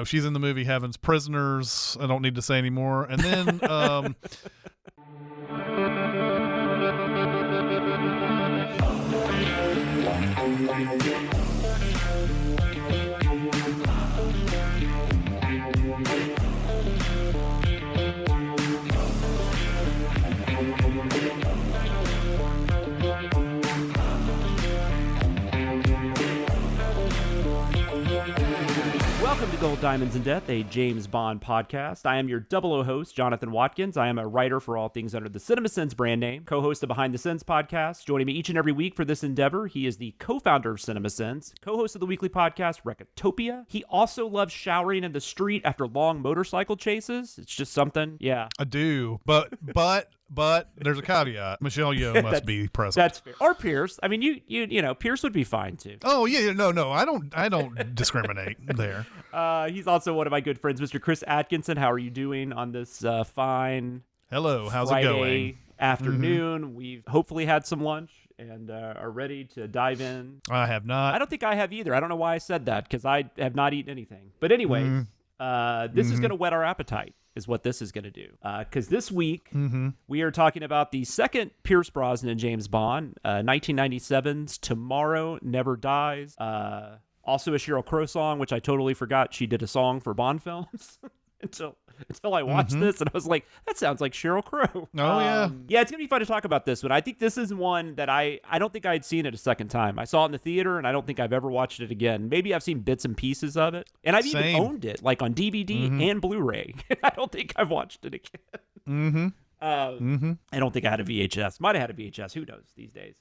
she's in the movie Heaven's Prisoners. I don't need to say anymore. And then Welcome to Gold, Diamonds, and Death, a James Bond podcast. I am your 00 host, Jonathan Watkins. I am a writer for all things under the Cinemasins brand name, co-host of Behind the Sins podcast. Joining me each and every week for this endeavor, he is the co-founder of Cinemasins, co-host of the weekly podcast Recotopia. He also loves showering in the street after long motorcycle chases. It's just something, yeah. I do, but there's a caveat. Michelle Yeoh must be present. That's fair. Or Pierce. I mean, you know, Pierce would be fine too. Oh yeah, no, I don't discriminate there. He's also one of my good friends, Mr. Chris Atkinson. How are you doing on this fine Hello, how's Friday it going? Afternoon? Mm-hmm. We've hopefully had some lunch and are ready to dive in. I have not. I don't think I have either. I don't know why I said that, because I have not eaten anything. But anyway, this is going to whet our appetite, is what this is going to do. Because this week, we are talking about the second Pierce Brosnan James Bond, 1997's Tomorrow Never Dies. Also a Sheryl Crow song, which I totally forgot she did a song for Bond films until I watched this, and I was like, that sounds like Sheryl Crow. Oh, yeah. Yeah, it's going to be fun to talk about this one. I think this is one that I don't think I'd seen it a second time. I saw it in the theater, and I don't think I've ever watched it again. Maybe I've seen bits and pieces of it, and I've even owned it, like on DVD and Blu-ray. I don't think I've watched it again. I don't think I had a VHS. Might have had a VHS. Who knows these days?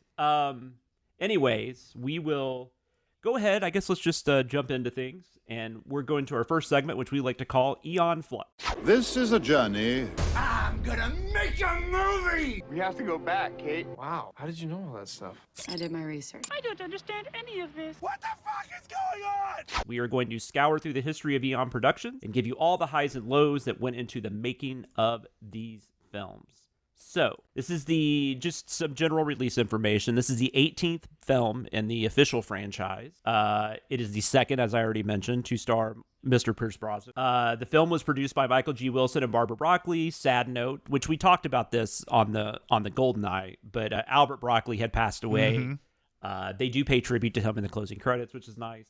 Anyways, we will go ahead. I guess let's just jump into things. And we're going to our first segment, which we like to call Eon Flux. This is a journey. I'm gonna make a movie! We have to go back, Kate. Wow, how did you know all that stuff? I did my research. I don't understand any of this. What the fuck is going on? We are going to scour through the history of Eon Productions and give you all the highs and lows that went into the making of these films. So, this is just some general release information. This is the 18th film in the official franchise. It is the second, as I already mentioned, to star Mr. Pierce Brosnan. The film was produced by Michael G. Wilson and Barbara Broccoli. Sad note, which we talked about this on the GoldenEye, but Albert Broccoli had passed away. They do pay tribute to him in the closing credits, which is nice.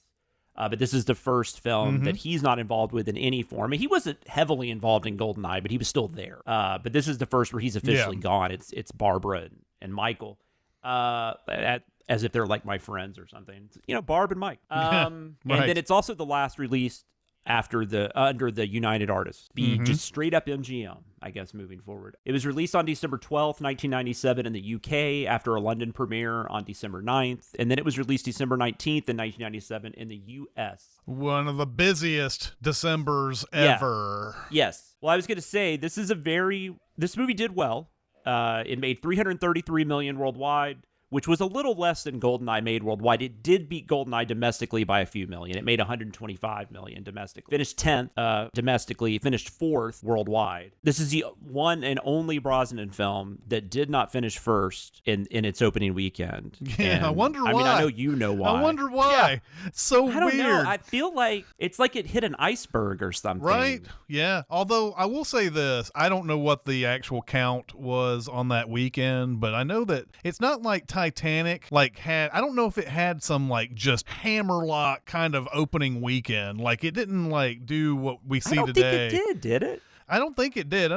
But this is the first film that he's not involved with in any form. And he wasn't heavily involved in GoldenEye, but he was still there. But this is the first where he's officially gone. It's Barbara and Michael, as if they're like my friends or something. Barb and Mike. And then it's also the last released after under the United Artists. Just straight up MGM, I guess, moving forward. It was released on December 12th, 1997 in the UK after a London premiere on December 9th. And then it was released December 19th in 1997 in the US. One of the busiest Decembers ever. Yes. Well, I was going to say, this movie did well. It made $333 million worldwide, which was a little less than GoldenEye made worldwide. It did beat GoldenEye domestically by a few million. It made $125 million domestically. Finished 10th domestically, finished 4th worldwide. This is the one and only Brosnan film that did not finish first in its opening weekend. Yeah, and I wonder why. I mean, I know you know why. I wonder why. Yeah. It's so I don't weird. know. I feel like it's like it hit an iceberg or something. Right? Yeah. Although I will say this, I don't know what the actual count was on that weekend, but I know that it's not like Titanic I don't know if it had some just hammerlock kind of opening weekend. Like it didn't do what we see today. I don't think it did it? I don't think it did.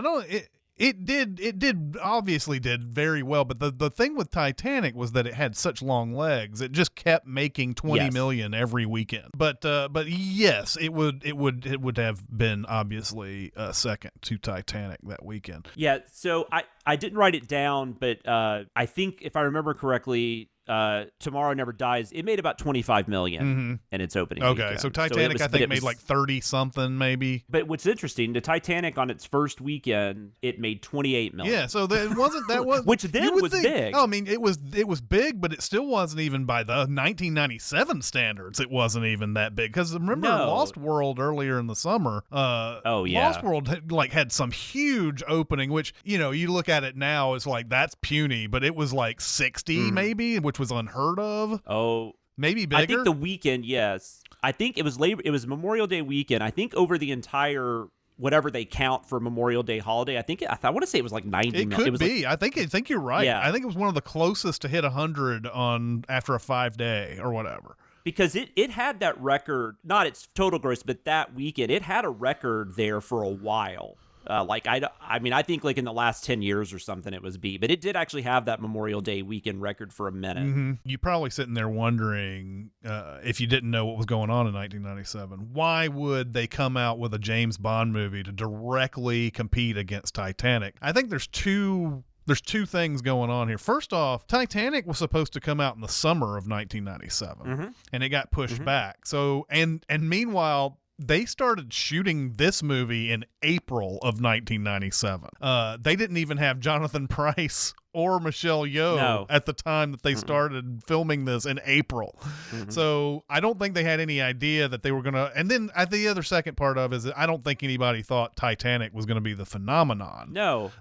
It obviously did very well, but the thing with Titanic was that it had such long legs. It just kept making 20 million every weekend. But yes, it would have been obviously second to Titanic that weekend. Yeah, so I didn't write it down, but I think if I remember correctly, Tomorrow Never Dies, it made about 25 million in its opening weekend. So Titanic I think made 30 something maybe. But what's interesting, the Titanic on its first weekend, it made 28 million. Yeah, so it wasn't that was which then was big. I mean, it was big, but it still wasn't even by the 1997 standards. It wasn't even that big because remember Lost World earlier in the summer. Lost World had some huge opening, which you look at it now, it's that's puny, but it was 60 maybe, which was unheard of. Oh, Maybe bigger. I think the weekend, yes. I think it was Memorial Day weekend. I think over the entire whatever they count for Memorial Day holiday, I want to say it was like 90 It million. could be. I think you're right. Yeah. I think it was one of the closest to hit 100 on after a 5-day or whatever. Because it had that record, not its total gross, but that weekend, it had a record there for a while. I think like in the last 10 years or something it was beat, but it did actually have that Memorial Day weekend record for a minute. Mm-hmm. You're probably sitting there wondering if you didn't know what was going on in 1997, why would they come out with a James Bond movie to directly compete against Titanic? I think there's two things going on here. First off, Titanic was supposed to come out in the summer of 1997, and it got pushed back. So, and meanwhile, they started shooting this movie in April of 1997. They didn't even have Jonathan Pryce or Michelle Yeoh at the time that they started filming this in April. So I don't think they had any idea that they were going to. And then the other second part of it is that I don't think anybody thought Titanic was going to be the phenomenon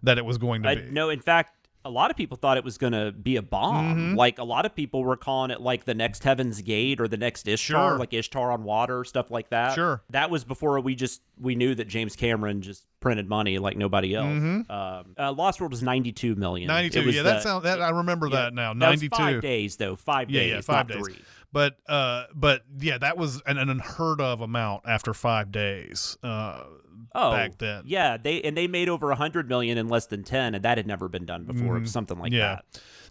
that it was going to be. No, in fact, a lot of people thought it was going to be a bomb. Like a lot of people were calling it like the next Heaven's Gate or the next Ishtar, like Ishtar on Water, stuff like that. Sure. That was before we knew that James Cameron just printed money like nobody else. Lost World was 92 million. 92. Yeah, I remember that now. 92. That was 5 days though. 5 days. Yeah, 5 days. 3. But yeah, that was an unheard of amount after 5 days. Back then. Yeah, they made over 100 million in less than 10, and that had never been done before. Something like that.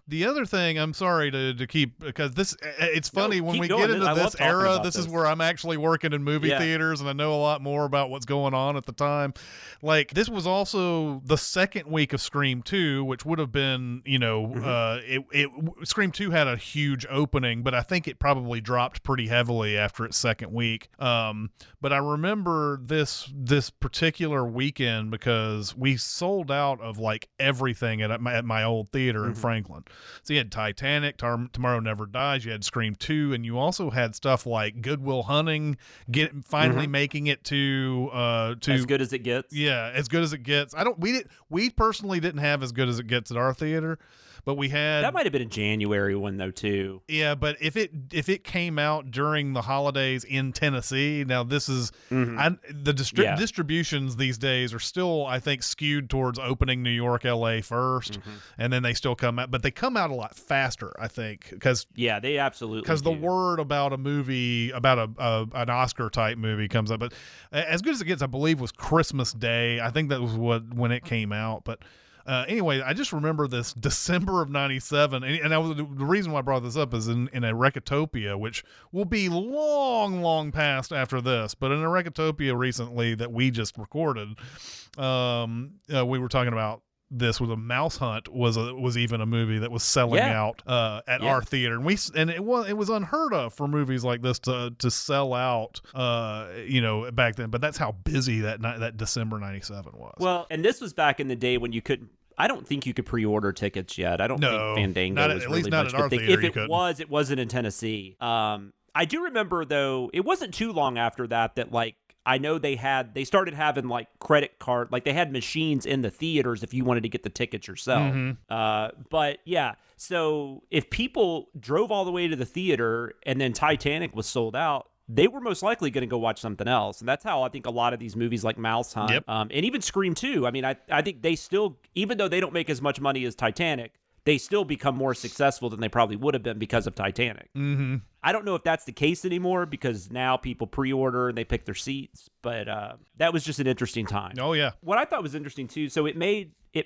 The other thing, I'm sorry to keep, because it's funny when we going. get into this era, this is where I'm actually working in movie theaters and I know a lot more about what's going on at the time. Like, this was also the second week of Scream 2, which would have been, Scream 2 had a huge opening, but I think it probably dropped pretty heavily after its second week. But I remember this particular weekend because we sold out of like everything at my old theater in Franklin. So you had Titanic, Tomorrow Never Dies, you had Scream 2, and you also had stuff like Good Will Hunting finally making it to As Good as It Gets. Yeah, As Good as It Gets. We personally didn't have As Good as It Gets at our theater, but we had that might have been a January one though too. Yeah, but if it came out during the holidays in Tennessee, now this is distributions these days are still, I think, skewed towards opening New York, LA first, and then they still come out, but they come out a lot faster, I think, because they absolutely because the word about a movie, about an Oscar type movie comes up. But As Good as It Gets, I believe, was Christmas Day. I think that was when it came out, but. Anyway, I just remember this December of 97, and the reason why I brought this up is in a Recotopia, which will be long, long past after this, but in a Recotopia recently that we just recorded, we were talking about this with a Mouse Hunt was even a movie that was selling out at our theater, and it was unheard of for movies like this to sell out back then, but that's how busy that December 97 was. Well, and this was back in the day when you couldn't, I don't think you could pre-order tickets yet. I don't think Fandango was really much of a thing. If it was, it wasn't in Tennessee. I do remember though, it wasn't too long after that like I know they started having like credit card, like they had machines in the theaters if you wanted to get the tickets yourself. But yeah, so if people drove all the way to the theater and then Titanic was sold out, they were most likely going to go watch something else. And that's how I think a lot of these movies like Mouse Hunt, and even Scream 2, I mean, I think they still, even though they don't make as much money as Titanic, they still become more successful than they probably would have been because of Titanic. I don't know if that's the case anymore because now people pre-order and they pick their seats, but that was just an interesting time. Oh, yeah. What I thought was interesting, too, so it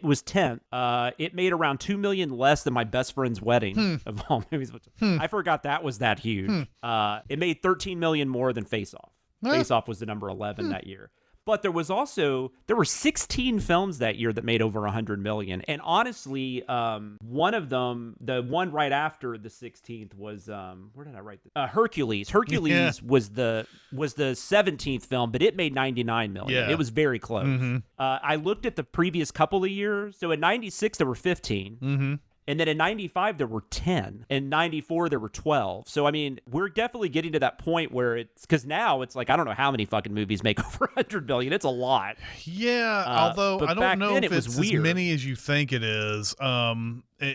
was 10th. It made around $2 million less than My Best Friend's Wedding of all movies. I forgot that was that huge. It made $13 million more than Face Off. Face Off was the number 11 that year. But there were 16 films that year that made over 100 million. And honestly, one of them, the one right after the 16th was, where did I write this? Hercules. Hercules was the 17th film, but it made 99 million. Yeah. It was very close. I looked at the previous couple of years. So in 96, there were 15. And then in 95, there were 10. In 94, there were 12. So, I mean, we're definitely getting to that point where because now it's like, I don't know how many fucking movies make over 100 million. It's a lot. Yeah, although I don't know if it's as many as you think it is.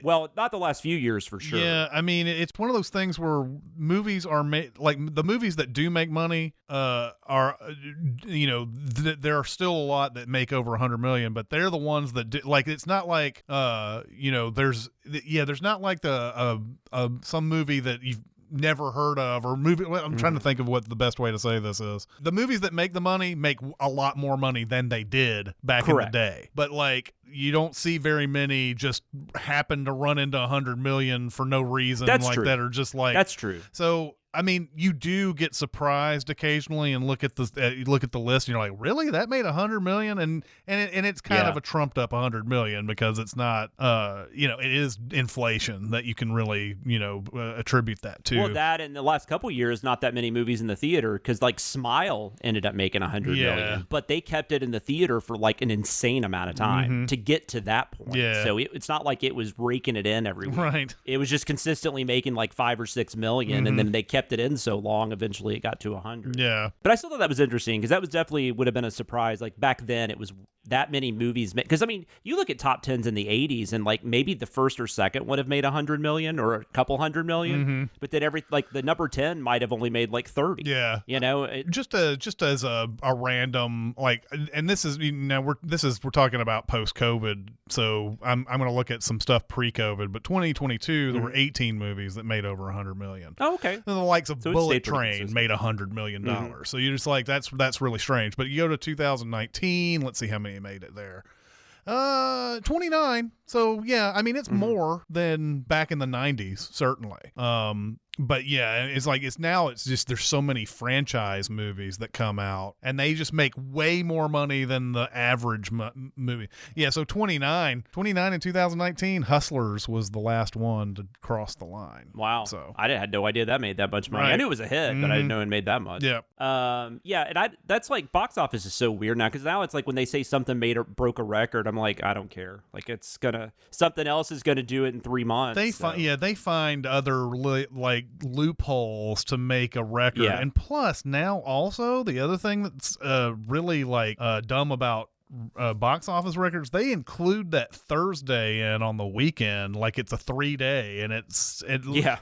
Well, not the last few years for sure. Yeah, I mean, it's one of those things where movies are made, like the movies that do make money are, there are still a lot that make over 100 million, but they're the ones that do, like, it's not like, there's not like some movie that you've never heard of, or movie. I'm trying to think of what the best way to say this is. The movies that make the money make a lot more money than they did back in the day. But like, you don't see very many just happen to run into 100 million for no reason. That's like true. That are just like, that's true. So I mean, you do get surprised occasionally and look at the list and you're like, really? That made 100 million? And it's kind of a trumped up 100 million because it's not, it is inflation that you can really, attribute that to. Well, that in the last couple years, not that many movies in the theater, because like Smile ended up making 100 million, but they kept it in the theater for like an insane amount of time to get to that point. Yeah. So it's not like it was raking it in every week. Right. It was just consistently making like 5 or 6 million, and then they kept it in so long, eventually it got to 100. Yeah. But I still thought that was interesting because that was definitely would have been a surprise. Like back then, it was that many movies. Because I mean, you look at top 10s in the 80s, and like maybe the first or second would have made 100 million or a couple 100 million, but then the number 10 might have only made like 30. Yeah. Just as a random, like, and this is we're talking about post COVID, so I'm going to look at some stuff pre COVID. But 2022, there were 18 movies that made over 100 million. Oh, okay. And the likes of So Bullet Train made $100 million. So you're just like, that's really strange. But you go to 2019, let's see how many made it there. 29. So yeah, I mean, it's more than back in the 90s, certainly. But yeah, it's like, it's just, there's so many franchise movies that come out and they just make way more money than the average movie. Yeah. So 29 in 2019, Hustlers was the last one to cross the line. Wow. So I had no idea that made that much money. Right. I knew it was a hit, but I didn't know it made that much. Yeah. And that's like, box office is so weird now, because now it's like when they say something broke a record, I'm like, I don't care. Like, it's something else is gonna do it in 3 months. They find other loopholes to make a record. Yeah. And plus, now also the other thing that's really dumb about box office records, they include that Thursday in on the weekend like it's a 3-day, and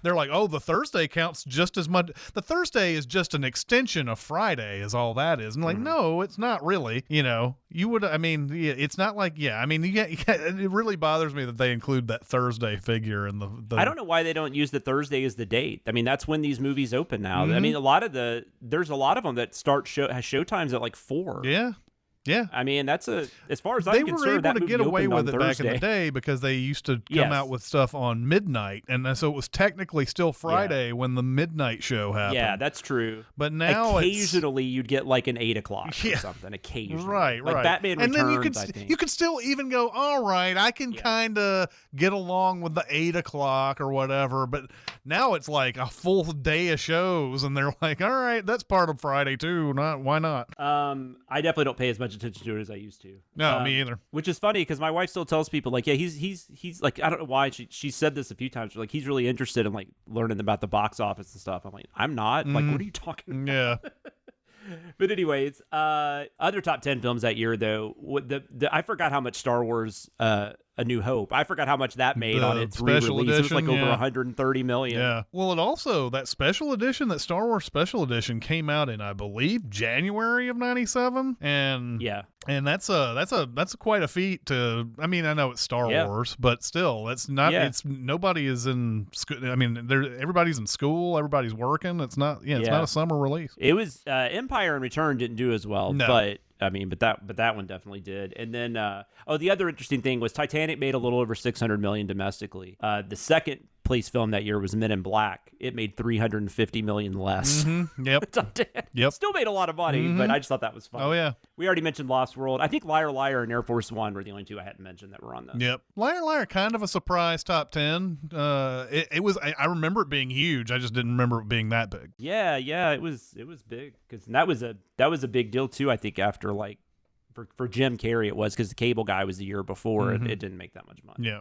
they're like, oh, the Thursday counts just as much. The Thursday is just an extension of Friday is all that is. And like, no, it's not really. It's not like, it really bothers me that they include that Thursday figure in the I don't know why they don't use the Thursday as the date. I mean, that's when these movies open now. I mean, there's a lot of them that has show times at like 4. Yeah. Yeah, I mean, as far as I'm concerned, they were able to get away with it back in the day because they used to come out with stuff on midnight, and so it was technically still Friday when the midnight show happened. Yeah, that's true. But now occasionally you'd get like an 8 o'clock or something. Occasionally, right? Like Batman Returns. And then you could still even go, all right, I can kind of get along with the 8 o'clock or whatever. But now it's like a full day of shows, and they're like, all right, that's part of Friday too. Why not? I definitely don't pay as much attention to it as I used to. No, me either. Which is funny because my wife still tells people like, yeah, he's like, I don't know why she said this a few times. Like, he's really interested in like learning about the box office and stuff. I'm like, I'm not. Like, what are you talking about? Yeah. But anyways, other top 10 films that year though, I forgot how much Star Wars A New Hope. I forgot how much that made on its special re-release. edition, it was like over 130 million. Yeah. Well, it also, that special edition, that Star Wars special edition came out in, I believe, January of 97. And that's quite a feat to, I mean, I know it's Star Wars, but still, it's not, nobody is in school. I mean, everybody's in school, everybody's working. It's not, it's not a summer release. It was, Empire and Return didn't do as well, but I mean, but that one definitely did. And then, the other interesting thing was Titanic made a little over 600 million domestically. The second place film that year was Men in Black. It made 350 million less. Yep. Yep. Still made a lot of money, but I just thought that was fun. Oh yeah. We already mentioned Lost World. I think Liar Liar and Air Force One were the only two I hadn't mentioned that were on this. Yep. Liar Liar, kind of a surprise top 10. It was. I remember it being huge. I just didn't remember it being that big. Yeah. It was big because that was a big deal too. I think after like for Jim Carrey it was, because the Cable Guy was the year before and it didn't make that much money. Yeah.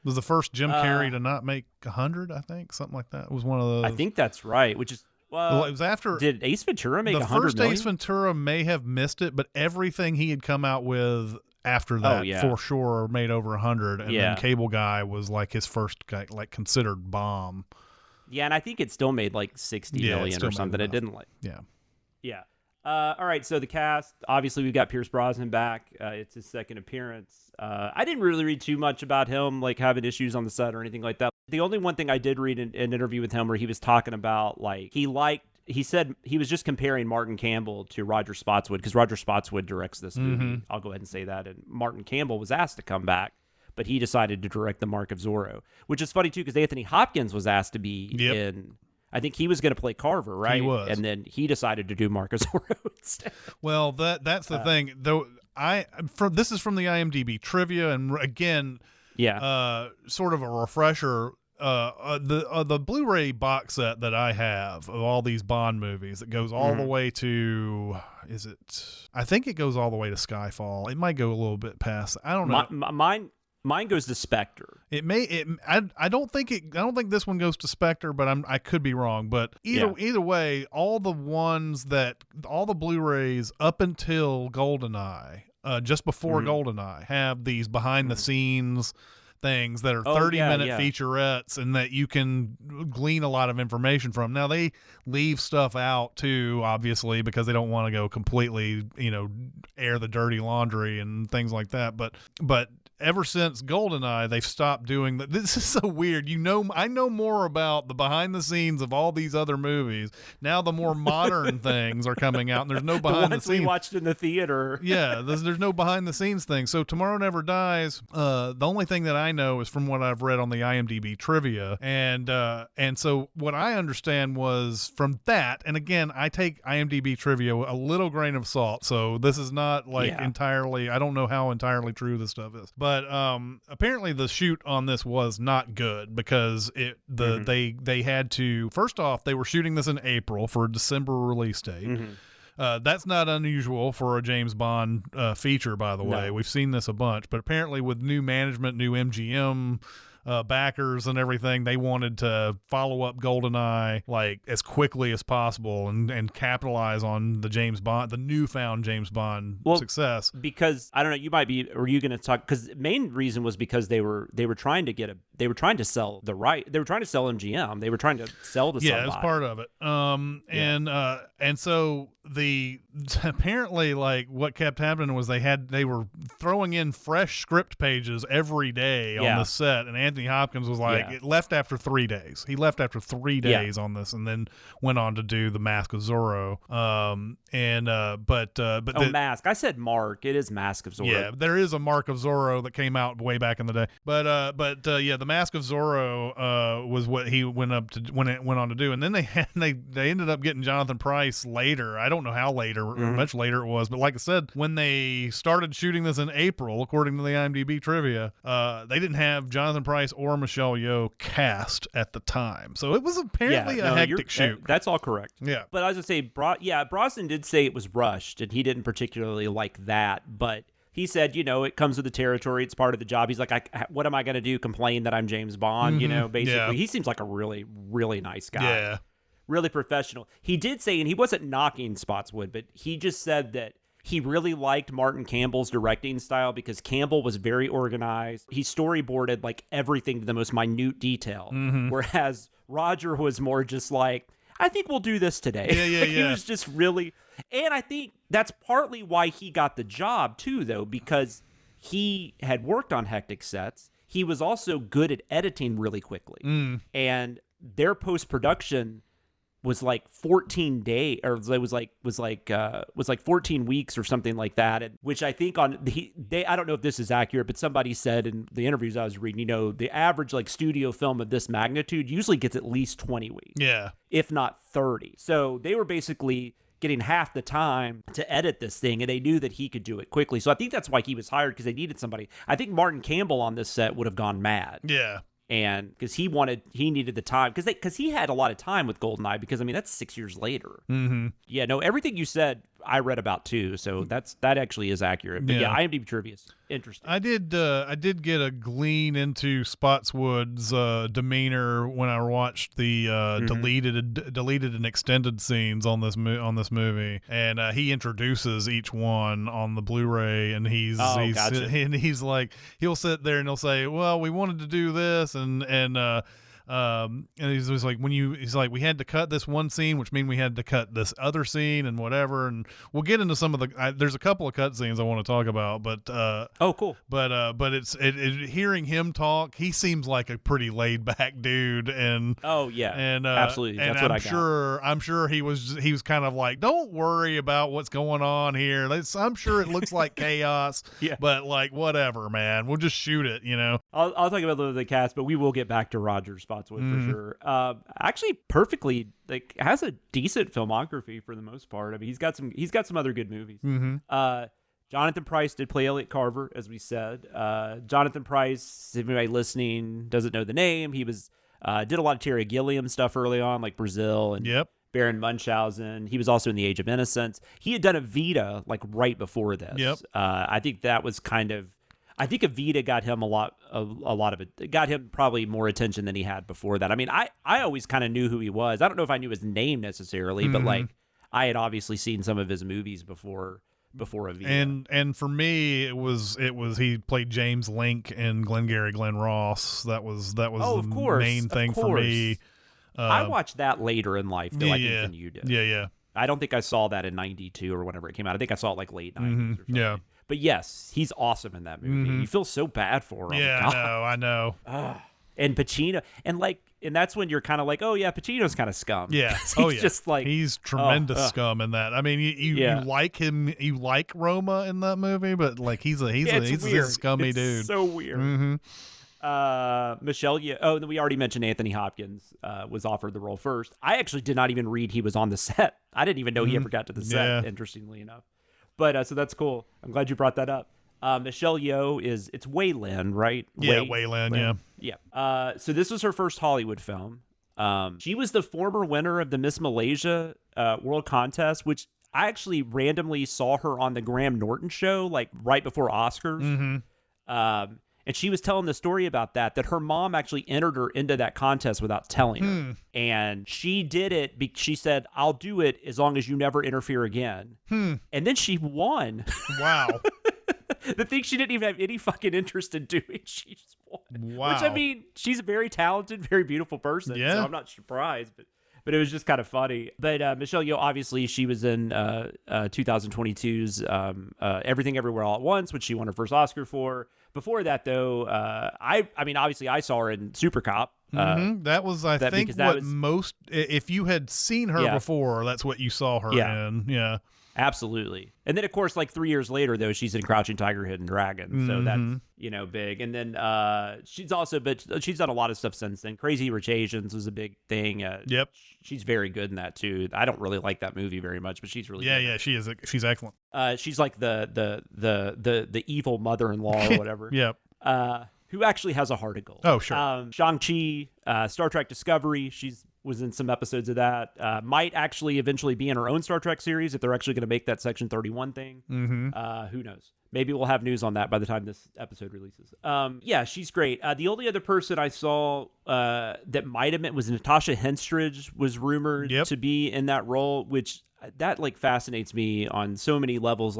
It was the first Jim Carrey to not make 100, I think, something like that. It was one of those. I think that's right, which is, well, it was after. Did Ace Ventura make 100 million? The first Ace Ventura may have missed it, but everything he had come out with after that, Oh, yeah. for sure, made over 100, and Yeah. then Cable Guy was like his first like considered bomb. Yeah, and I think it still made like 60 Yeah, it million still or made something. It enough. didn't like. Yeah. Yeah. All right, so the cast, obviously we've got Pierce Brosnan back. It's his second appearance. I didn't really read too much about him, like having issues on the set or anything like that. The only one thing I did read in an interview with him where he was talking about, like, he said he was just comparing Martin Campbell to Roger Spotswood, because Roger Spotswood directs this movie. I'll go ahead and say that. And Martin Campbell was asked to come back, but he decided to direct The Mark of Zorro, which is funny, too, because Anthony Hopkins was asked to be in... I think he was going to play Carver, right? He was. And then he decided to do Mark of Zorro instead. Well, that's the thing. Though this is from the IMDb trivia, and again, sort of a refresher. The Blu-ray box set that I have of all these Bond movies that goes all the way to, I think it goes all the way to Skyfall. It might go a little bit past. I don't know. Mine goes to Spectre. It may. I don't think this one goes to Spectre, but I could be wrong. But either way, all the Blu-rays up until GoldenEye, just before GoldenEye, have these behind the scenes things that are 30-minute featurettes, and that you can glean a lot of information from. Now, they leave stuff out too, obviously, because they don't want to go completely, air the dirty laundry and things like that. But ever since GoldenEye, they've stopped doing that. This is so weird. I know more about the behind the scenes of all these other movies. Now the more modern things are coming out, and there's no behind the scenes. The ones we watched in the theater. Yeah, there's no behind the scenes thing. So Tomorrow Never Dies, the only thing that I know is from what I've read on the IMDb trivia. And so what I understand was from that, and again, I take IMDb trivia a little grain of salt. So this is not entirely, I don't know how entirely true this stuff is. But apparently the shoot on this was not good, because they had to, first off, they were shooting this in April for a December release date. That's not unusual for a James Bond feature, by the way. We've seen this a bunch, but apparently with new management, new MGM backers and everything, they wanted to follow up GoldenEye like as quickly as possible and capitalize on the newfound James Bond success. Because I don't know, were you going to talk? Because the main reason was because they were trying to sell the right. They were trying to sell MGM. They were trying to sell to somebody. Yeah, it was part of it. And so apparently, like, what kept happening was they were throwing in fresh script pages every day on the set, and Anthony Hopkins was like, it left after 3 days. He left after 3 days on this, and then went on to do The Mask of Zorro. Mask. I said Mark. It is Mask of Zorro. Yeah, there is a Mark of Zorro that came out way back in the day. But The Mask of Zorro was what he went on to do, and then they ended up getting Jonathan Pryce later. I don't know how later, or much later it was, but like I said, when they started shooting this in April, according to the IMDb trivia, they didn't have Jonathan Pryce or Michelle Yeoh cast at the time, so it was apparently a hectic shoot. That's all correct. Yeah, but I was gonna say, Brosnan did say it was rushed, and he didn't particularly like that, but he said, it comes with the territory. It's part of the job. He's like, what am I going to do? Complain that I'm James Bond? Basically. Yeah. He seems like a really, really nice guy. Yeah. Really professional. He did say, and he wasn't knocking Spotswood, but he just said that he really liked Martin Campbell's directing style, because Campbell was very organized. He storyboarded like everything to the most minute detail, whereas Roger was more just like, I think we'll do this today. Yeah. He was just really, and I think that's partly why he got the job too, though, because he had worked on hectic sets. He was also good at editing really quickly, and their post-production was like 14 days, or it was like 14 weeks or something like that. And which I think I don't know if this is accurate, but somebody said in the interviews I was reading, the average like studio film of this magnitude usually gets at least 20 weeks. Yeah. If not 30. So they were basically getting half the time to edit this thing, and they knew that he could do it quickly. So I think that's why he was hired, because they needed somebody. I think Martin Campbell on this set would have gone mad. Yeah. And because he needed the time, because he had a lot of time with GoldenEye, because I mean that's 6 years later. Mm-hmm. Yeah, no, everything you said I read about too. So that actually is accurate. But yeah, IMDb trivia is interesting. I did get a glean into Spotswood's demeanor when I watched the deleted and extended scenes on this movie, and he introduces each one on the Blu-ray, and gotcha. and he's like, he'll sit there and he'll say, well, we wanted to do this, and he's like, we had to cut this one scene, which means we had to cut this other scene and whatever, and we'll get into some of there's a couple of cut scenes I want to talk about, but cool. But it's hearing him talk, he seems like a pretty laid back dude, and absolutely, and that's I'm sure he was kind of like, don't worry about what's going on here. I'm sure it looks like chaos, but like whatever, man, we'll just shoot it, I'll talk about a little of the cast, but we will get back to Roger Spotswood for sure. Actually, perfectly has a decent filmography for the most part. I mean, he's got some other good movies. Jonathan Pryce did play Elliot Carver, as we said. Jonathan Pryce, if anybody listening doesn't know the name, he was did a lot of Terry Gilliam stuff early on, like Brazil and Baron Munchausen. He was also in The Age of Innocence. He had done Evita right before this. I think that was I think Evita got him a lot of it. Got him probably more attention than he had before that. I mean, I always kind of knew who he was. I don't know if I knew his name necessarily, but I had obviously seen some of his movies before Evita. And for me, it was he played James Link in Glengarry Glen Ross. That was main thing for me. I watched that later in life, though, I think, than you did. Yeah. I don't think I saw that in 92 or whenever it came out. I think I saw it late 90s or something. Yeah. But yes, he's awesome in that movie. You feel so bad for him. Yeah, I know. And Pacino, and that's when you're kind of like, oh yeah, Pacino's kind of scum. Yeah. He's just like, he's tremendous scum in that. I mean, you like him, you like Roma in that movie, but he's a scummy dude. It's so weird. Michelle Yeoh. Oh, and we already mentioned Anthony Hopkins was offered the role first. I actually did not even read he was on the set. I didn't even know he ever got to the set. Interestingly enough, but so that's cool. I'm glad you brought that up. Michelle Yeoh it's Wei Lin, right? Wei Lin. Yeah. So this was her first Hollywood film. She was the former winner of the Miss Malaysia World Contest, which I actually randomly saw her on the Graham Norton show, right before Oscars. And she was telling the story about that her mom actually entered her into that contest without telling her. And she did it. She said, I'll do it as long as you never interfere again. And then she won. Wow. The thing she didn't even have any fucking interest in doing, she just won. Wow. Which, I mean, she's a very talented, very beautiful person. Yeah. So I'm not surprised, but it was just kind of funny. But Michelle Yeoh, obviously, she was in 2022's Everything Everywhere All at Once, which she won her first Oscar for. Before that, though, I mean, obviously, I saw her in Super Cop. That was, I think, most. If you had seen her before, that's what you saw her in. Yeah. Absolutely. And then, of course, 3 years later, though, she's in Crouching Tiger, Hidden Dragon. So that's, big. And then she's done a lot of stuff since then. Crazy Rich Asians was a big thing. Yep. She's very good in that, too. I don't really like that movie very much, but she's really good. Yeah, she is. She's excellent. She's like the evil mother-in-law or whatever. Yep. Who actually has a heart of gold. Oh, sure. Shang-Chi, Star Trek Discovery, was in some episodes of that. Might actually eventually be in her own Star Trek series if they're actually going to make that Section 31 thing. Who knows? Maybe we'll have news on that by the time this episode releases. Yeah, she's great. The only other person I saw that might have been was Natasha Henstridge was rumored to be in that role, which that fascinates me on so many levels.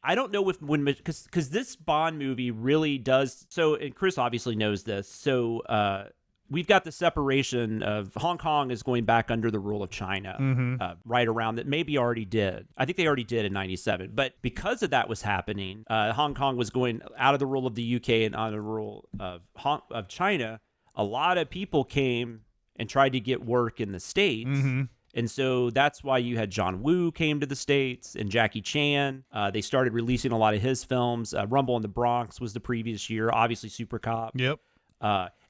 I don't know because this Bond movie really does. So, and Chris obviously knows this. So, we've got the separation of Hong Kong is going back under the rule of China right around that. Maybe already did. I think they already did in 97. But because of that was happening, Hong Kong was going out of the rule of the UK and out of the rule of China. A lot of people came and tried to get work in the States. And so that's why you had John Woo came to the States and Jackie Chan. They started releasing a lot of his films. Rumble in the Bronx was the previous year. Obviously, Super Cop. Yep.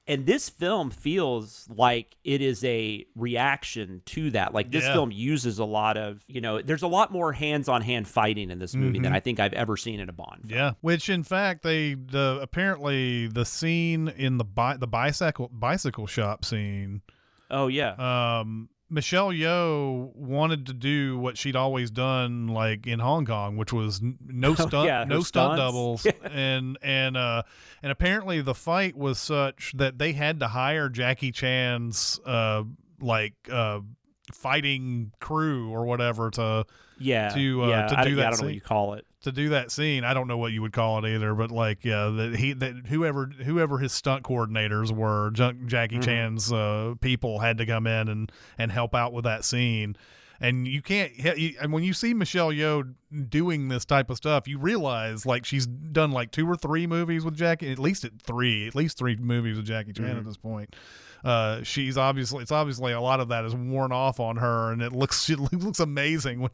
And this film feels like it is a reaction to that. This film uses a lot of, there's a lot more hands-on-hand fighting in this movie than I think I've ever seen in a Bond film. Yeah, which in fact, apparently the scene in the bicycle shop scene. Oh, yeah. Michelle Yeoh wanted to do what she'd always done, like in Hong Kong, which was no stunt, no stunt doubles, and apparently the fight was such that they had to hire Jackie Chan's fighting crew or whatever to do that. I don't know what you call it. To do that scene, I don't know what you would call it either, but whoever his stunt coordinators were, Jackie Chan's people had to come in and help out with that scene. And you can't. And when you see Michelle Yeoh doing this type of stuff, you realize like she's done like 2 or 3 movies with Jackie. At least 3 movies with Jackie Chan at this point. It's obviously a lot of that is worn off on her, and it looks amazing when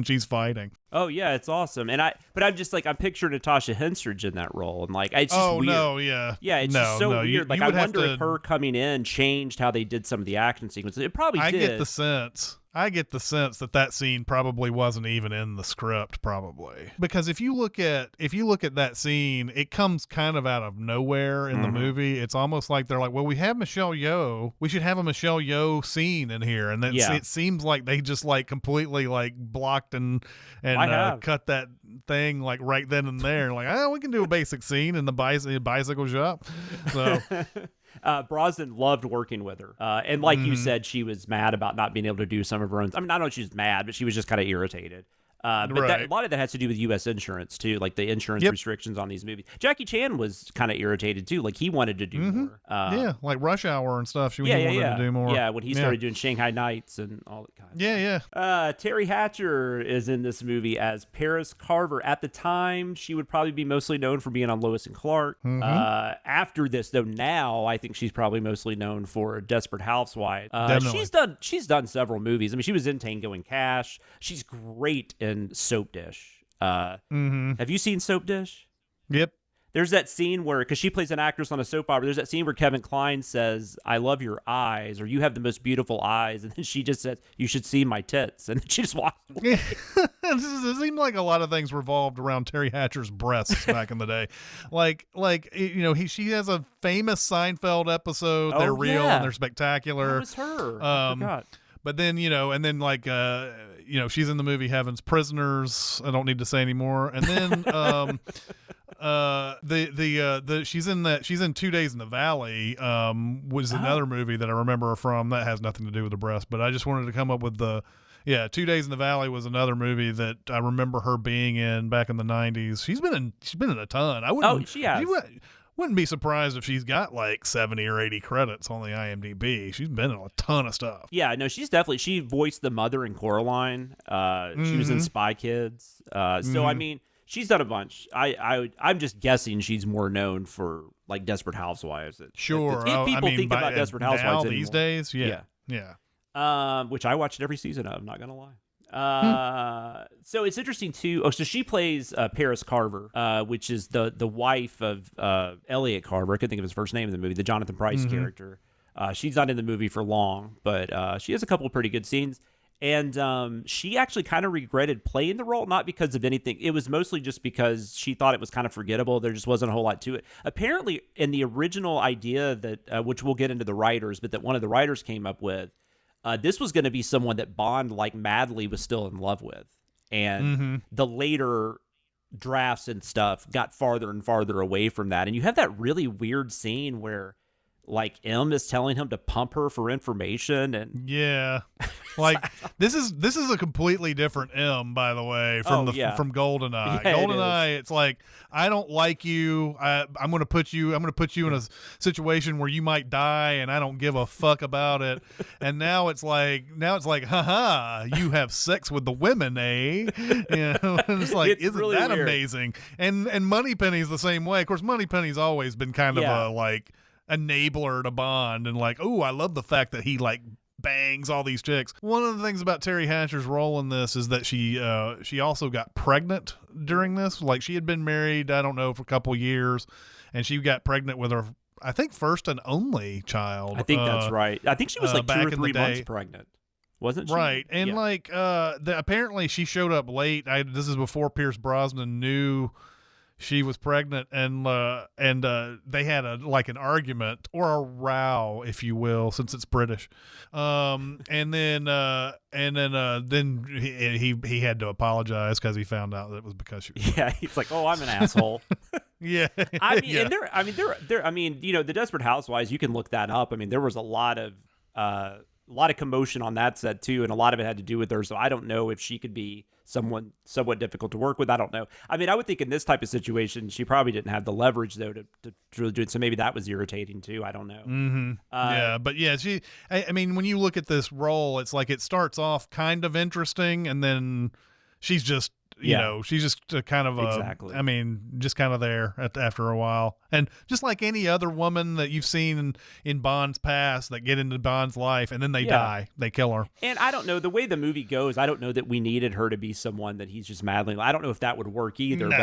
she's fighting. Oh yeah, it's awesome. And I'm just like, I'm picturing Natasha Henstridge in that role, and like it's just weird. It's just so weird. Like I wonder if her coming in changed how they did some of the action sequences. It probably did. I get the sense that scene probably wasn't even in the script, probably, because if you look at that scene, it comes kind of out of nowhere in the movie. It's almost like they're like, well, we have Michelle Yeoh, we should have a Michelle Yeoh scene in here, and then it seems like they just like completely like blocked and cut that thing like right then and there, like, we can do a basic scene in the bicycle shop. So. Brosnan loved working with her. And like you said, she was mad about not being able to do some of her own. I mean, I don't know if she was mad, but she was just kind of irritated. But a lot of that has to do with U.S. insurance, too, like the insurance restrictions on these movies. Jackie Chan was kind of irritated, too. Like, he wanted to do more. Like Rush Hour and stuff. He wanted to do more. Yeah, when he started doing Shanghai Nights and all that kind of stuff. Terry Hatcher is in this movie as Paris Carver. At the time, she would probably be mostly known for being on Lois and Clark. After this, though, now I think she's probably mostly known for Desperate Housewives. She's done several movies. I mean, she was in Tango and Cash. She's great in Soap Dish. Have you seen Soap Dish? Yep. There's that scene where, because she plays an actress on a soap opera, there's that scene where Kevin Kline says, "I love your eyes," or "You have the most beautiful eyes," and then she just says, "You should see my tits," and then she just walks away. It seemed like a lot of things revolved around Terry Hatcher's breasts back in the day. She has a famous Seinfeld episode. They're real and they're spectacular. That was her. I forgot. But then, she's in the movie Heaven's Prisoners. I don't need to say anymore. And then, she's in 2 Days in the Valley, was another movie that I remember her from. That has nothing to do with the breast, but I just wanted to come up with 2 Days in the Valley was another movie that I remember her being in back in the 90s. She's been in a ton. She has. Wouldn't be surprised if she's got like 70 or 80 credits on the IMDb. She's been in a ton of stuff. Yeah, no, she voiced the mother in Coraline. She was in Spy Kids. So, I mean, she's done a bunch. I'm just guessing she's more known for like Desperate Housewives. Sure. If people think about Desperate Housewives now, these days, yeah. Which I watched every season of, not going to lie. So it's interesting too. So she plays Paris Carver, which is the wife of Elliot Carver. I couldn't think of his first name in the movie, the Jonathan Pryce character. She's not in the movie for long, but she has a couple of pretty good scenes. And she actually kind of regretted playing the role, not because of anything. It was mostly just because she thought it was kind of forgettable. There just wasn't a whole lot to it. Apparently, in the original idea that, which we'll get into the writers, but that one of the writers came up with, this was going to be someone that Bond, like madly, was still in love with. And the later drafts and stuff got farther and farther away from that. And you have that really weird scene where, like, M is telling him to pump her for information. And like this is a completely different M, by the way, from from GoldenEye. GoldenEye, it's like, I don't like you. I'm gonna put you in a situation where you might die, and I don't give a fuck about it. And now it's like, haha, you have sex with the women, eh? And it's like, isn't really that weird. Amazing? And Moneypenny's the same way. Of course, Moneypenny's always been kind of a like enabler to Bond, and like, oh, I love the fact that he like bangs all these chicks. One of the things about Terry Hatcher's role in this is that she also got pregnant during this. Like, she had been married, I don't know, for a couple years, and she got pregnant with her, I think, first and only child. I think that's right. I think she was like 2 or 3 months pregnant, wasn't she? Right. And apparently she showed up late. This is before Pierce Brosnan knew she was pregnant, and they had an argument or a row, if you will, since it's British. And then he had to apologize because he found out that it was because she was Yeah, he's like, oh, I'm an asshole. yeah. I mean, yeah. and there. I mean, you know, the Desperate Housewives. You can look that up. I mean, there was a lot of commotion on that set too, and a lot of it had to do with her. So I don't know if she could be someone somewhat difficult to work with. I don't know. I mean, I would think in this type of situation, she probably didn't have the leverage though to really do it. So maybe that was irritating too. I don't know. Mm-hmm. Yeah, but yeah, I mean, when you look at this role, it's like it starts off kind of interesting, and then she's just. You know, she's just kind of exactly. I mean, just kind of there after a while. And just like any other woman that you've seen in Bond's past that get into Bond's life and then they die, they kill her. And I don't know, the way the movie goes, I don't know that we needed her to be someone that he's just madly. I don't know if that would work either, No.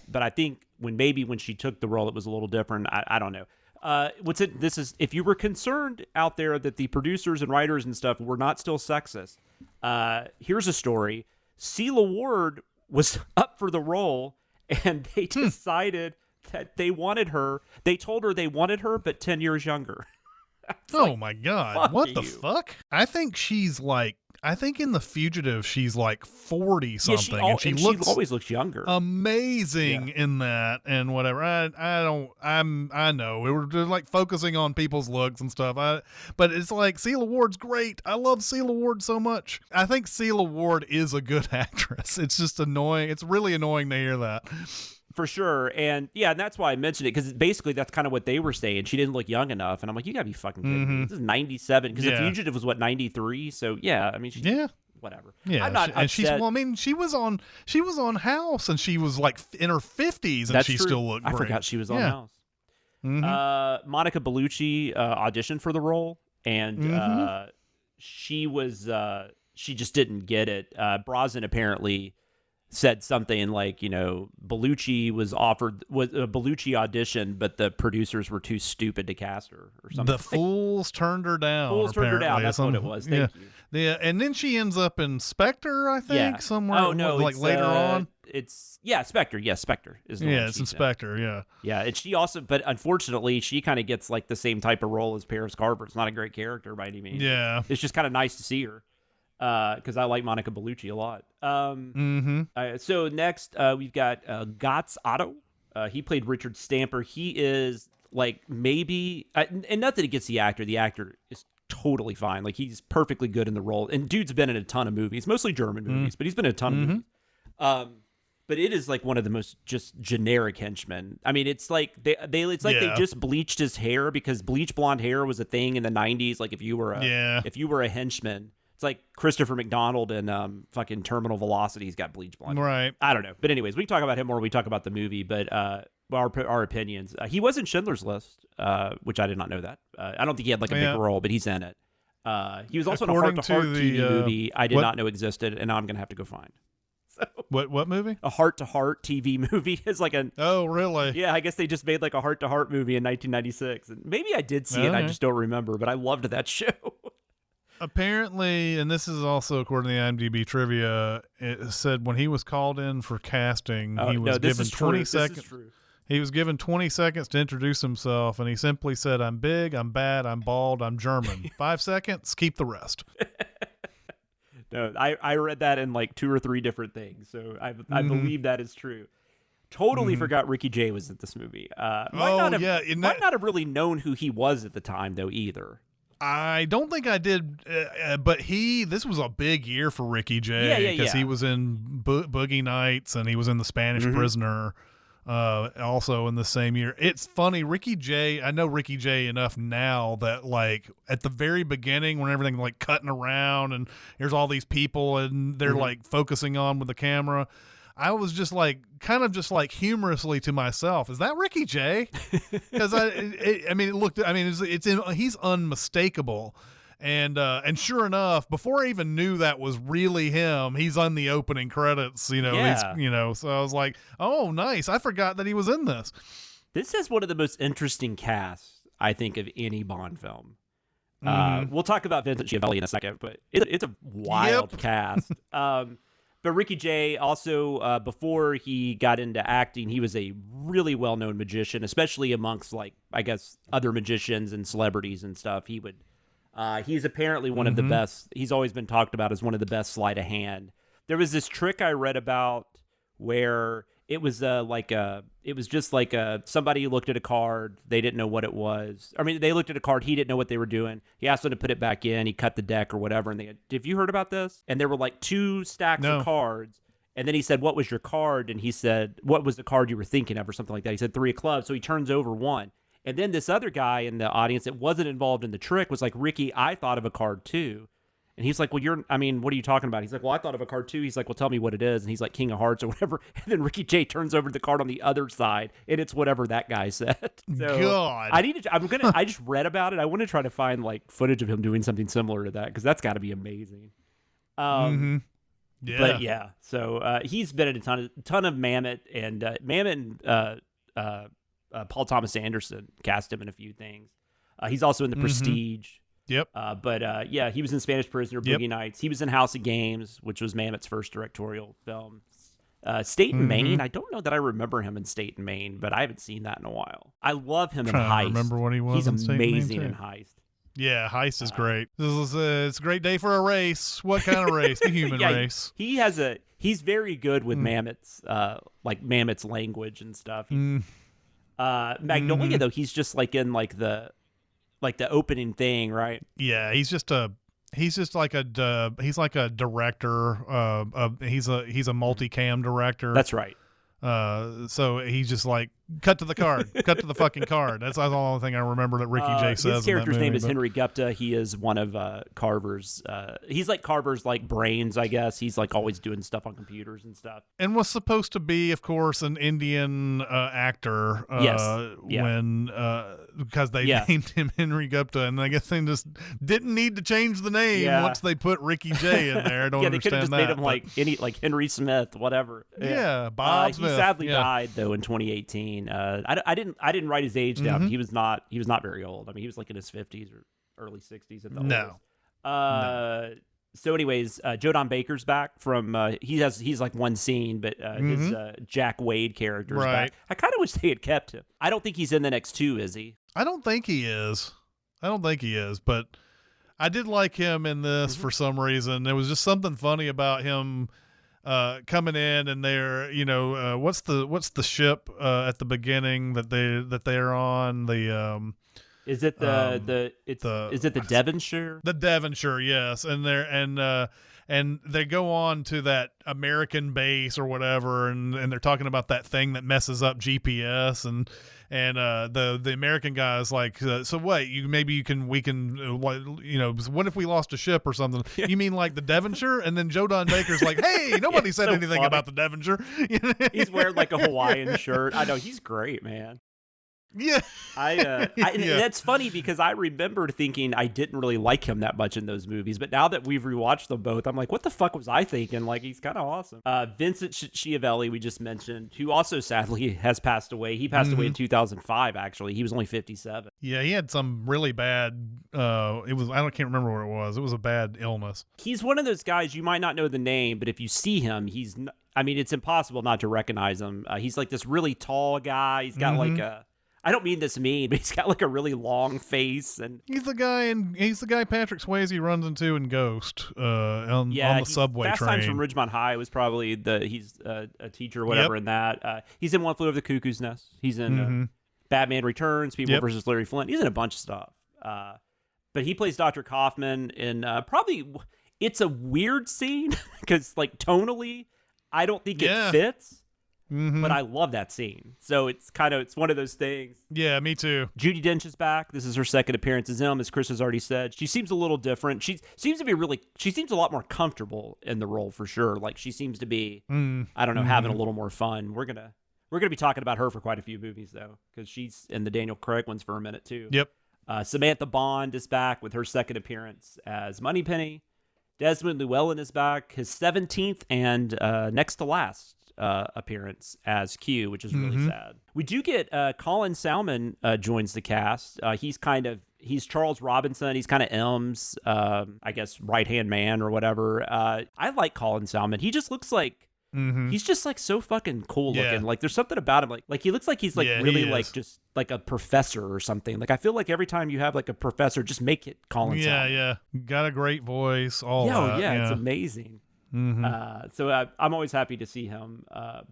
but I think when she took the role, it was a little different. I don't know. If you were concerned out there that the producers and writers and stuff were not still sexist, here's a story. Celia Ward was up for the role, and they decided that they wanted her. They told her they wanted her, but 10 years younger. Oh my God. What the you. fuck? I think in The Fugitive, she's like 40 something. Yeah, and she always looks younger. Amazing in that and whatever. I know we were just like focusing on people's looks and stuff. But it's like Celia Ward's great. I love Celia Ward so much. I think Celia Ward is a good actress. It's just annoying. It's really annoying to hear that. For sure. And yeah, and that's why I mentioned it, because basically that's kind of what they were saying. She didn't look young enough. And I'm like, you gotta be fucking kidding me. This is 97. Because The Fugitive was what, 93? So yeah, I mean, whatever. Yeah, I'm not upset. She was on House, and she was like in her 50s, and she still looked great. I forgot she was on House. Mm-hmm. Monica Bellucci auditioned for the role, and she just didn't get it. Brosnan apparently said something like, you know, Bellucci was a Bellucci audition, but the producers were too stupid to cast her or something. The fools turned her down. That's what it was. Thank you. Yeah, and then she ends up in Spectre, I think, somewhere. Oh no, later on. It's Spectre. Yeah, Spectre is the one. Yeah, it's in Spectre. Yeah. Yeah, and she also, but unfortunately, she kind of gets like the same type of role as Paris Carver. It's not a great character by any means. Yeah, it's just kind of nice to see her. Because I like Monica Bellucci a lot. So next, we've got Götz Otto. He played Richard Stamper. He is like maybe, and nothing against the actor. The actor is totally fine. Like he's perfectly good in the role. And dude's been in a ton of movies, mostly German movies, but he's been in a ton of movies. But it is like one of the most just generic henchmen. I mean, it's like they just bleached his hair because bleach blonde hair was a thing in the 90s. Like if you were a henchman. It's like Christopher McDonald and fucking Terminal Velocity. He's got bleach blonde. Right. I don't know. But anyways, we can talk about him more when we talk about the movie, but our opinions. He was in Schindler's List, which I did not know that. I don't think he had like a big role, but he's in it. He was also in a heart-to-heart TV movie I did not know existed, and now I'm going to have to go find. So, what movie? A heart-to-heart TV movie is like a... Oh, really? Yeah, I guess they just made like a heart-to-heart movie in 1996. And maybe I did see it, I just don't remember, but I loved that show. Apparently, and this is also according to the IMDb trivia, it said when he was called in for casting, he was given 20 seconds. He was given 20 seconds to introduce himself, and he simply said, "I'm big, I'm bad, I'm bald, I'm German." 5 seconds, keep the rest. No, I read that in like 2 or 3 different things, so I believe that is true. Totally forgot Ricky Jay was in this movie. Might not have really known who he was at the time, though, either. I don't think I did, but this was a big year for Ricky Jay because he was in Boogie Nights and he was in The Spanish Prisoner also in the same year. It's funny, Ricky Jay, I know Ricky Jay enough now that like at the very beginning when everything like cutting around and there's all these people and they're like focusing on with the camera, I was just like, kind of just like humorously to myself, is that Ricky Jay? Because he's unmistakable, and sure enough, before I even knew that was really him, he's on the opening credits. So I was like, oh, nice. I forgot that he was in this. This is one of the most interesting casts I think of any Bond film. We'll talk about Vincent Schiavelli in a second, but it's a wild cast. But Ricky Jay also, before he got into acting, he was a really well-known magician, especially amongst, like, I guess, other magicians and celebrities and stuff. He's apparently one of the best. He's always been talked about as one of the best sleight of hand. There was this trick I read about where it was just like somebody looked at a card, they didn't know what it was. I mean, they looked at a card, he didn't know what they were doing. He asked them to put it back in, he cut the deck or whatever, and have you heard about this? And there were like 2 stacks of cards, and then he said, what was your card? And he said, what was the card you were thinking of, or something like that. He said 3 of clubs, so he turns over 1. And then this other guy in the audience that wasn't involved in the trick was like, Ricky, I thought of a card too. And he's like, well, what are you talking about? He's like, well, I thought of a card too. He's like, well, tell me what it is. And he's like, King of Hearts or whatever. And then Ricky Jay turns over the card on the other side, and it's whatever that guy said. So God. I just read about it. I want to try to find like footage of him doing something similar to that, because that's got to be amazing. Yeah. But yeah, so he's been in a ton of Mamet, and Mamet and Paul Thomas Anderson cast him in a few things. He's also in The Prestige. Yep. But yeah, he was in Spanish Prisoner, Boogie Nights. He was in House of Games, which was Mamet's first directorial film. State and Maine. I don't know that I remember him in State and Maine, but I haven't seen that in a while. I love him in Heist. Remember what he was? He's in State and Maine, amazing too. in Heist. Yeah, Heist is great. It's a great day for a race. What kind of race? The human race. He's very good with Mamet's Mamet's language and stuff. Magnolia though, he's just like in like the opening thing, right? Yeah, he's like a director. He's a multicam director. That's right. So he's just like, cut to the card, cut to the fucking card. That's the only thing I remember that Ricky Jay says. His character's in that movie, name is Henry Gupta. He is one of Carver's. He's like Carver's like brains, I guess. He's like always doing stuff on computers and stuff. and was supposed to be, of course, an Indian actor. Yes. Yeah. When because they named him Henry Gupta, and I guess they just didn't need to change the name once they put Ricky Jay in there. I don't Yeah, they could have understand just made him like Henry Smith, whatever. Yeah, Bob Smith. He sadly died though in 2018. I didn't write his age down. He was not very old. I mean, he was like in his 50s or early 60s at the oldest. So anyways, Joe Don Baker's back from he's like one scene, but his Jack Wade character is back. I kind of wish they had kept him. I don't think he's in the next 2, is he? I don't think he is, but I did like him in this for some reason. There was just something funny about him coming in, and they're what's the ship at the beginning that they're on, the is it the Devonshire? The Devonshire, yes. And they go on to that American base or whatever, and they're talking about that thing that messes up GPS, and the American guy is like, so wait, we can what if we lost a ship or something? You mean like the Devonshire? And then Joe Don Baker's like, hey, nobody said anything funny about the Devonshire. He's wearing like a Hawaiian shirt. I know, he's great, man. Yeah. And that's funny because I remembered thinking I didn't really like him that much in those movies, but now that we've rewatched them both, I'm like, what the fuck was I thinking? Like, he's kind of awesome. Vincent Schiavelli, we just mentioned, who also sadly has passed away. He passed away in 2005, actually. He was only 57. Yeah, he had some really bad, I can't remember what it was. It was a bad illness. He's one of those guys, you might not know the name, but if you see him, it's impossible not to recognize him. He's like this really tall guy. He's got like I don't mean this mean, but he's got like a really long face, and he's the guy Patrick Swayze runs into in Ghost on the subway Fast train. Times from Ridgemont High was probably he's a teacher or whatever in that. He's in One Flew Over the Cuckoo's Nest. He's in Batman Returns, People versus Larry Flint. He's in a bunch of stuff. But he plays Dr. Kaufman in probably, it's a weird scene because like tonally, I don't think it fits. But I love that scene. So it's one of those things. Yeah, me too. Judi Dench is back. This is her second appearance as him, as Chris has already said. She seems a little different. She seems a lot more comfortable in the role for sure. Like she seems to be, having a little more fun. We're gonna be talking about her for quite a few movies though, because she's in the Daniel Craig ones for a minute too. Yep. Samantha Bond is back with her second appearance as Moneypenny. Desmond Llewellyn is back, his 17th and next to last appearance as Q, which is really sad. We do get Colin Salmon joins the cast. He's Charles Robinson. He's kind of M's, I guess, right-hand man or whatever. I like Colin Salmon. He just looks like, he's just like so fucking cool looking. Like there's something about him. Like he looks like he's like really like just like a professor or something. Like I feel like every time you have like a professor, just make it Colin Salmon. Yeah. Got a great voice. It's amazing. So I'm always happy to see him.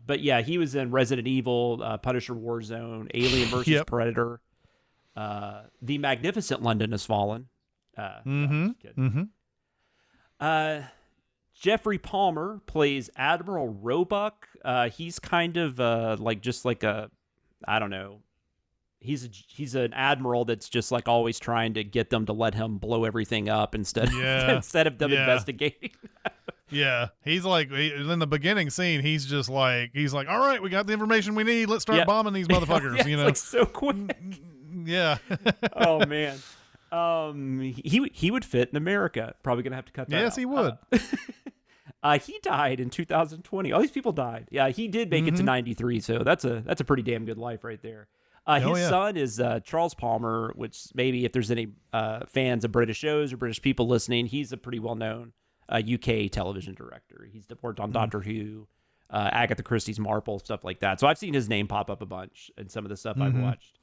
But yeah, he was in Resident Evil, Punisher Warzone, Alien vs. Predator. The Magnificent London Has Fallen. Jeffrey Palmer plays Admiral Roebuck. He's kind of like just like a, I don't know. He's an admiral that's just like always trying to get them to let him blow everything up instead of them investigating. Yeah, he's like in the beginning scene. He's like, all right, we got the information we need. Let's start bombing these motherfuckers. It's like so quick. Yeah. Oh man. He would fit in America. Probably gonna have to cut that. Yes, out. He would. He died in 2020. All these people died. Yeah, he did make it to 93. So that's a pretty damn good life right there. His son is Charles Palmer, which maybe if there's any fans of British shows or British people listening, he's a pretty well-known UK television director. He's worked on Doctor Who, Agatha Christie's Marple, stuff like that. So I've seen his name pop up a bunch in some of the stuff I've watched.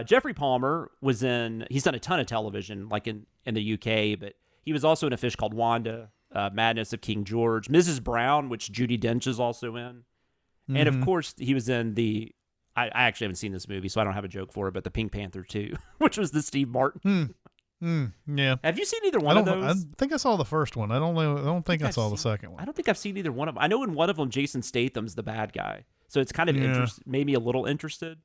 Jeffrey Palmer he's done a ton of television, like in the UK, but he was also in a fish called Wanda, Madness of King George, Mrs. Brown, which Judi Dench is also in. And of course, he was in I actually haven't seen this movie, so I don't have a joke for it, but the Pink Panther 2, which was the Steve Martin. Yeah. Have you seen either one of those? I think I saw the first one. I don't think I saw the second one. I don't think I've seen either one of them. I know in one of them, Jason Statham's the bad guy. So it's kind of made me a little interested.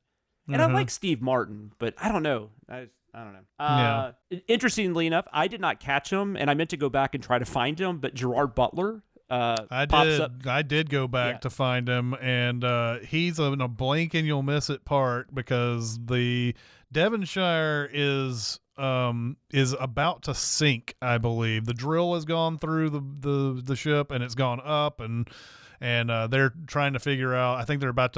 And I like Steve Martin, but I don't know. I don't know. Interestingly enough, I did not catch him, and I meant to go back and try to find him, but Gerard Butler pops up. I did go back to find him, and he's in a blink and you'll miss it part because the Devonshire is about to sink. I believe the drill has gone through the ship and it's gone up, and they're trying to figure out. I think they're about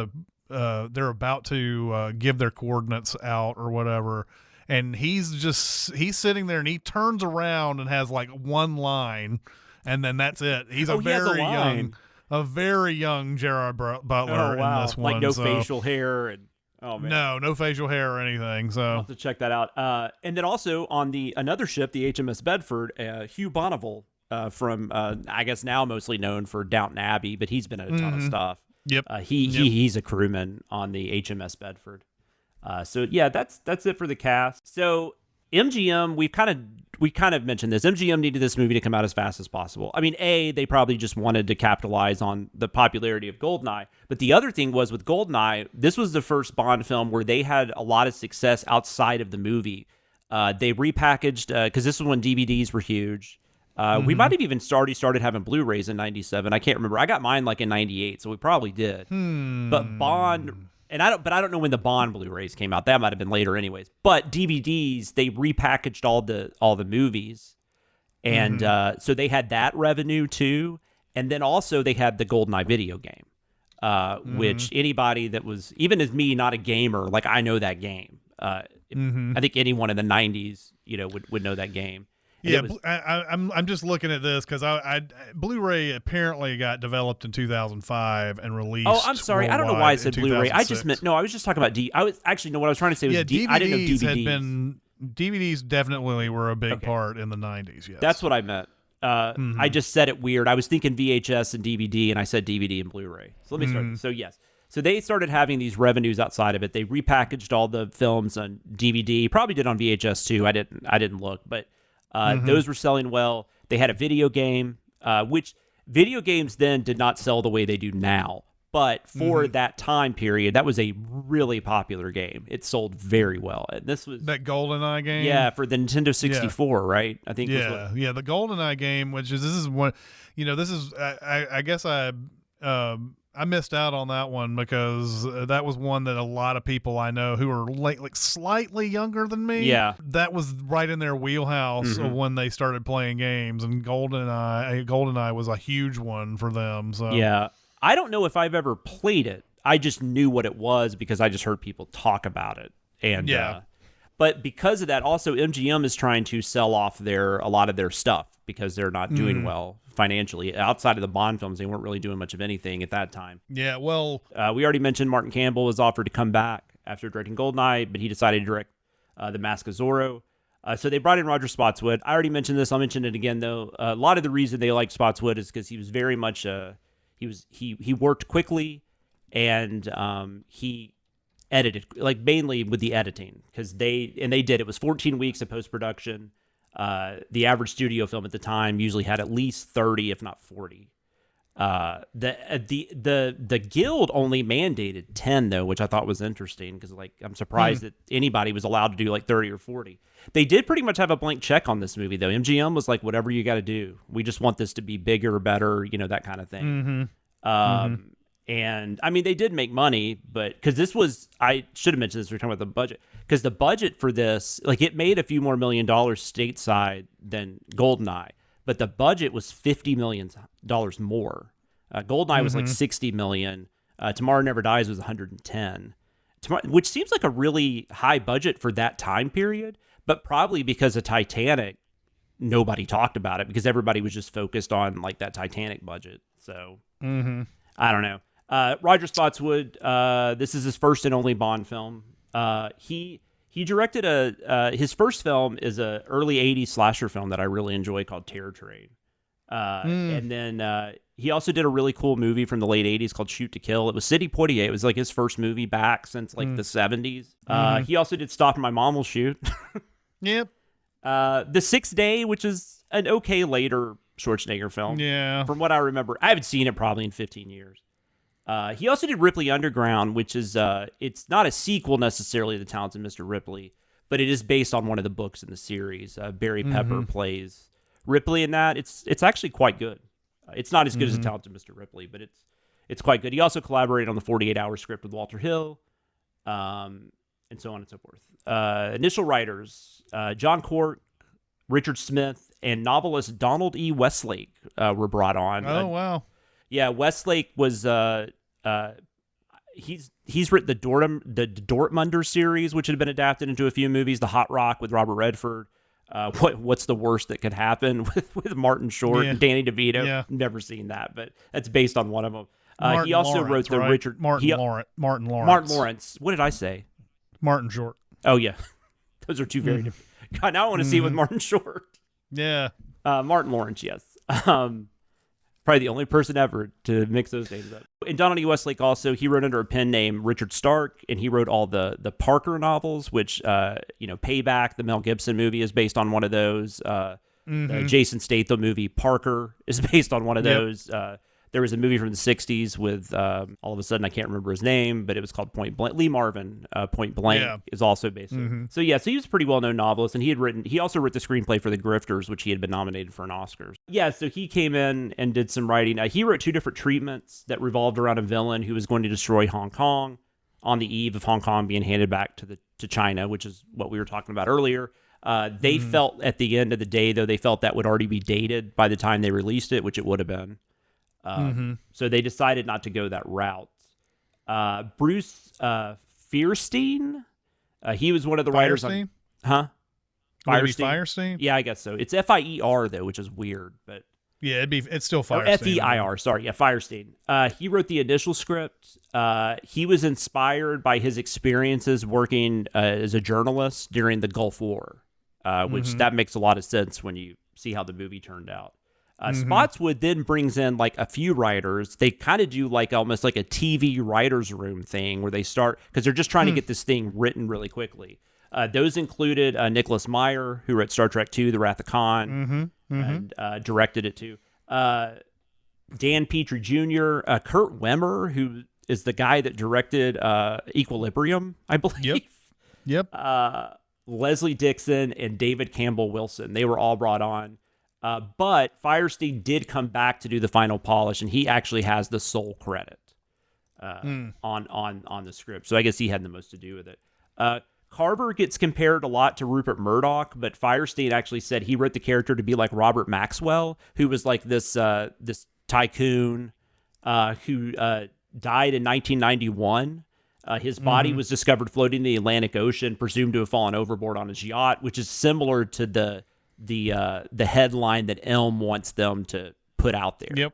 to give their coordinates out or whatever. And he's sitting there and he turns around and has like one line. And then that's it. He's a very young Gerard Butler in this one. Like no facial hair and no facial hair or anything. So I'll have to check that out. And then also on another ship, the HMS Bedford, Hugh Bonneville from I guess now mostly known for Downton Abbey, but he's been in a ton of stuff. Yep. He's a crewman on the HMS Bedford. So yeah, that's it for the cast. So MGM, we kind of mentioned this. MGM needed this movie to come out as fast as possible. I mean, they probably just wanted to capitalize on the popularity of GoldenEye. But the other thing was with GoldenEye, this was the first Bond film where they had a lot of success outside of the movie. They repackaged, because this was when DVDs were huge. We might have even started having Blu-rays in 97. I can't remember. I got mine like in 98, so we probably did. But Bond... I don't know when the Bond Blu-rays came out. That might have been later anyways. But DVDs, they repackaged all the movies. And so they had that revenue too. And then also they had the GoldenEye video game, which anybody that was, even as me, not a gamer, like I know that game. I think anyone in the 90s, would know that game. Yeah, I'm just looking at this because Blu-ray apparently got developed in 2005 and released. Oh, I'm sorry, I don't know why I said Blu-ray. I just meant I was just talking about what I was trying to say was DVDs. I didn't know DVDs definitely were a big part in the 90s. Yes, that's what I meant. I just said it weird. I was thinking VHS and DVD, and I said DVD and Blu-ray. So let me start. So yes. So they started having these revenues outside of it. They repackaged all the films on DVD. Probably did on VHS too. I didn't look, but. Those were selling well. They had a video game, which video games then did not sell the way they do now. But for that time period, that was a really popular game. It sold very well. And this was... That GoldenEye game? Yeah, for the Nintendo 64, right? I think. Yeah, the GoldenEye game, this is one... I guess I missed out on that one because that was one that a lot of people I know who are like slightly younger than me. Yeah, that was right in their wheelhouse of when they started playing games, and GoldenEye was a huge one for them. So yeah, I don't know if I've ever played it. I just knew what it was because I just heard people talk about it. And but because of that, also MGM is trying to sell off a lot of their stuff because they're not doing well financially. Outside of the Bond films, they weren't really doing much of anything at that time. Yeah, well, we already mentioned Martin Campbell was offered to come back after directing Goldeneye, but he decided to direct The Mask of Zorro. So they brought in Roger Spotswood. I already mentioned this. I'll mention it again, though. A lot of the reason they liked Spotswood is because he was very much he worked quickly, and he edited, like, mainly with the editing, because they did. It was 14 weeks of post-production. The average studio film at the time usually had at least 30, if not 40. The guild only mandated 10, though, which I thought was interesting, because, like, I'm surprised that anybody was allowed to do like 30 or 40. They did pretty much have a blank check on this movie, though. MGM was like, whatever you got to do, we just want this to be bigger, better, that kind of thing. And I mean, they did make money, but because this was, I should have mentioned this, we're talking about the budget, because the budget for this, like, it made a few more $1 million stateside than Goldeneye, but the budget was $50 million more. Goldeneye was like $60 million. Tomorrow Never Dies was 110, which seems like a really high budget for that time period, but probably because of Titanic, nobody talked about it because everybody was just focused on like that Titanic budget. So I don't know. Roger Spotswood, this is his first and only Bond film. He directed his first film is a early 80s slasher film that I really enjoy called Terror Train. And then he also did a really cool movie from the late 80s called Shoot to Kill. It was Sidney Poitier. It was like his first movie back since like the 70s. He also did Stop and My Mom Will Shoot. Yep. The Sixth Day, which is an okay later Schwarzenegger film. Yeah. From what I remember. I haven't seen it probably in 15 years. He also did Ripley Underground, which is, it's not a sequel necessarily to The Talented Mr. Ripley, but it is based on one of the books in the series. Barry Pepper plays Ripley in that. It's actually quite good. It's not as good as The Talented Mr. Ripley, but it's quite good. He also collaborated on the 48-hour script with Walter Hill, and so on and so forth. Initial writers, John Cork, Richard Smith, and novelist Donald E. Westlake were brought on. Oh, wow. Yeah, Westlake was he's written the Dortmunder series, which had been adapted into a few movies. The Hot Rock with Robert Redford. What's the worst that could happen with Martin Short and Danny DeVito? Yeah. Never seen that, but that's based on one of them. Martin he also Lawrence, wrote the right? Richard Martin Lawrence. Martin Lawrence. What did I say? Martin Short. Oh yeah, those are two very different. God, now I want to see it with Martin Short. Yeah. Martin Lawrence, yes. Probably the only person ever to mix those names up. And Donald E. Westlake also, he wrote under a pen name Richard Stark, and he wrote all the Parker novels, which, Payback, the Mel Gibson movie, is based on one of those. The Jason Statham movie Parker is based on one of those. There was a movie from the 60s with, all of a sudden, I can't remember his name, but it was called Point Blank. Lee Marvin, Point Blank, is also based on. So he was a pretty well-known novelist, and he also wrote the screenplay for The Grifters, which he had been nominated for an Oscar. Yeah, so he came in and did some writing. He wrote 2 different treatments that revolved around a villain who was going to destroy Hong Kong on the eve of Hong Kong being handed back to China, which is what we were talking about earlier. They felt at the end of the day, though, they felt that would already be dated by the time they released it, which it would have been. So they decided not to go that route. Bruce Fierstein, he was one of the writers on... Huh? Firestein? Yeah, I guess so. It's F-I-E-R, though, which is weird, but... Yeah, it's still Firestein. F-E-I-R, sorry. Yeah, Firestein. He wrote the initial script. He was inspired by his experiences working as a journalist during the Gulf War, which that makes a lot of sense when you see how the movie turned out. Spotswood then brings in like a few writers. They kind of do like almost like a TV writer's room thing where they start, because they're just trying to get this thing written really quickly. Those included Nicholas Meyer, who wrote Star Trek II, The Wrath of Khan, and directed it too. Dan Petrie Jr., Kurt Wimmer, who is the guy that directed Equilibrium, I believe. Yep. Leslie Dixon and David Campbell Wilson. They were all brought on. But Firestein did come back to do the final polish, and he actually has the sole credit on the script. So I guess he had the most to do with it. Carver gets compared a lot to Rupert Murdoch, but Firestein actually said he wrote the character to be like Robert Maxwell, who was like this tycoon who died in 1991. His body was discovered floating in the Atlantic Ocean, presumed to have fallen overboard on his yacht, which is similar to the headline that Elm wants them to put out there. Yep.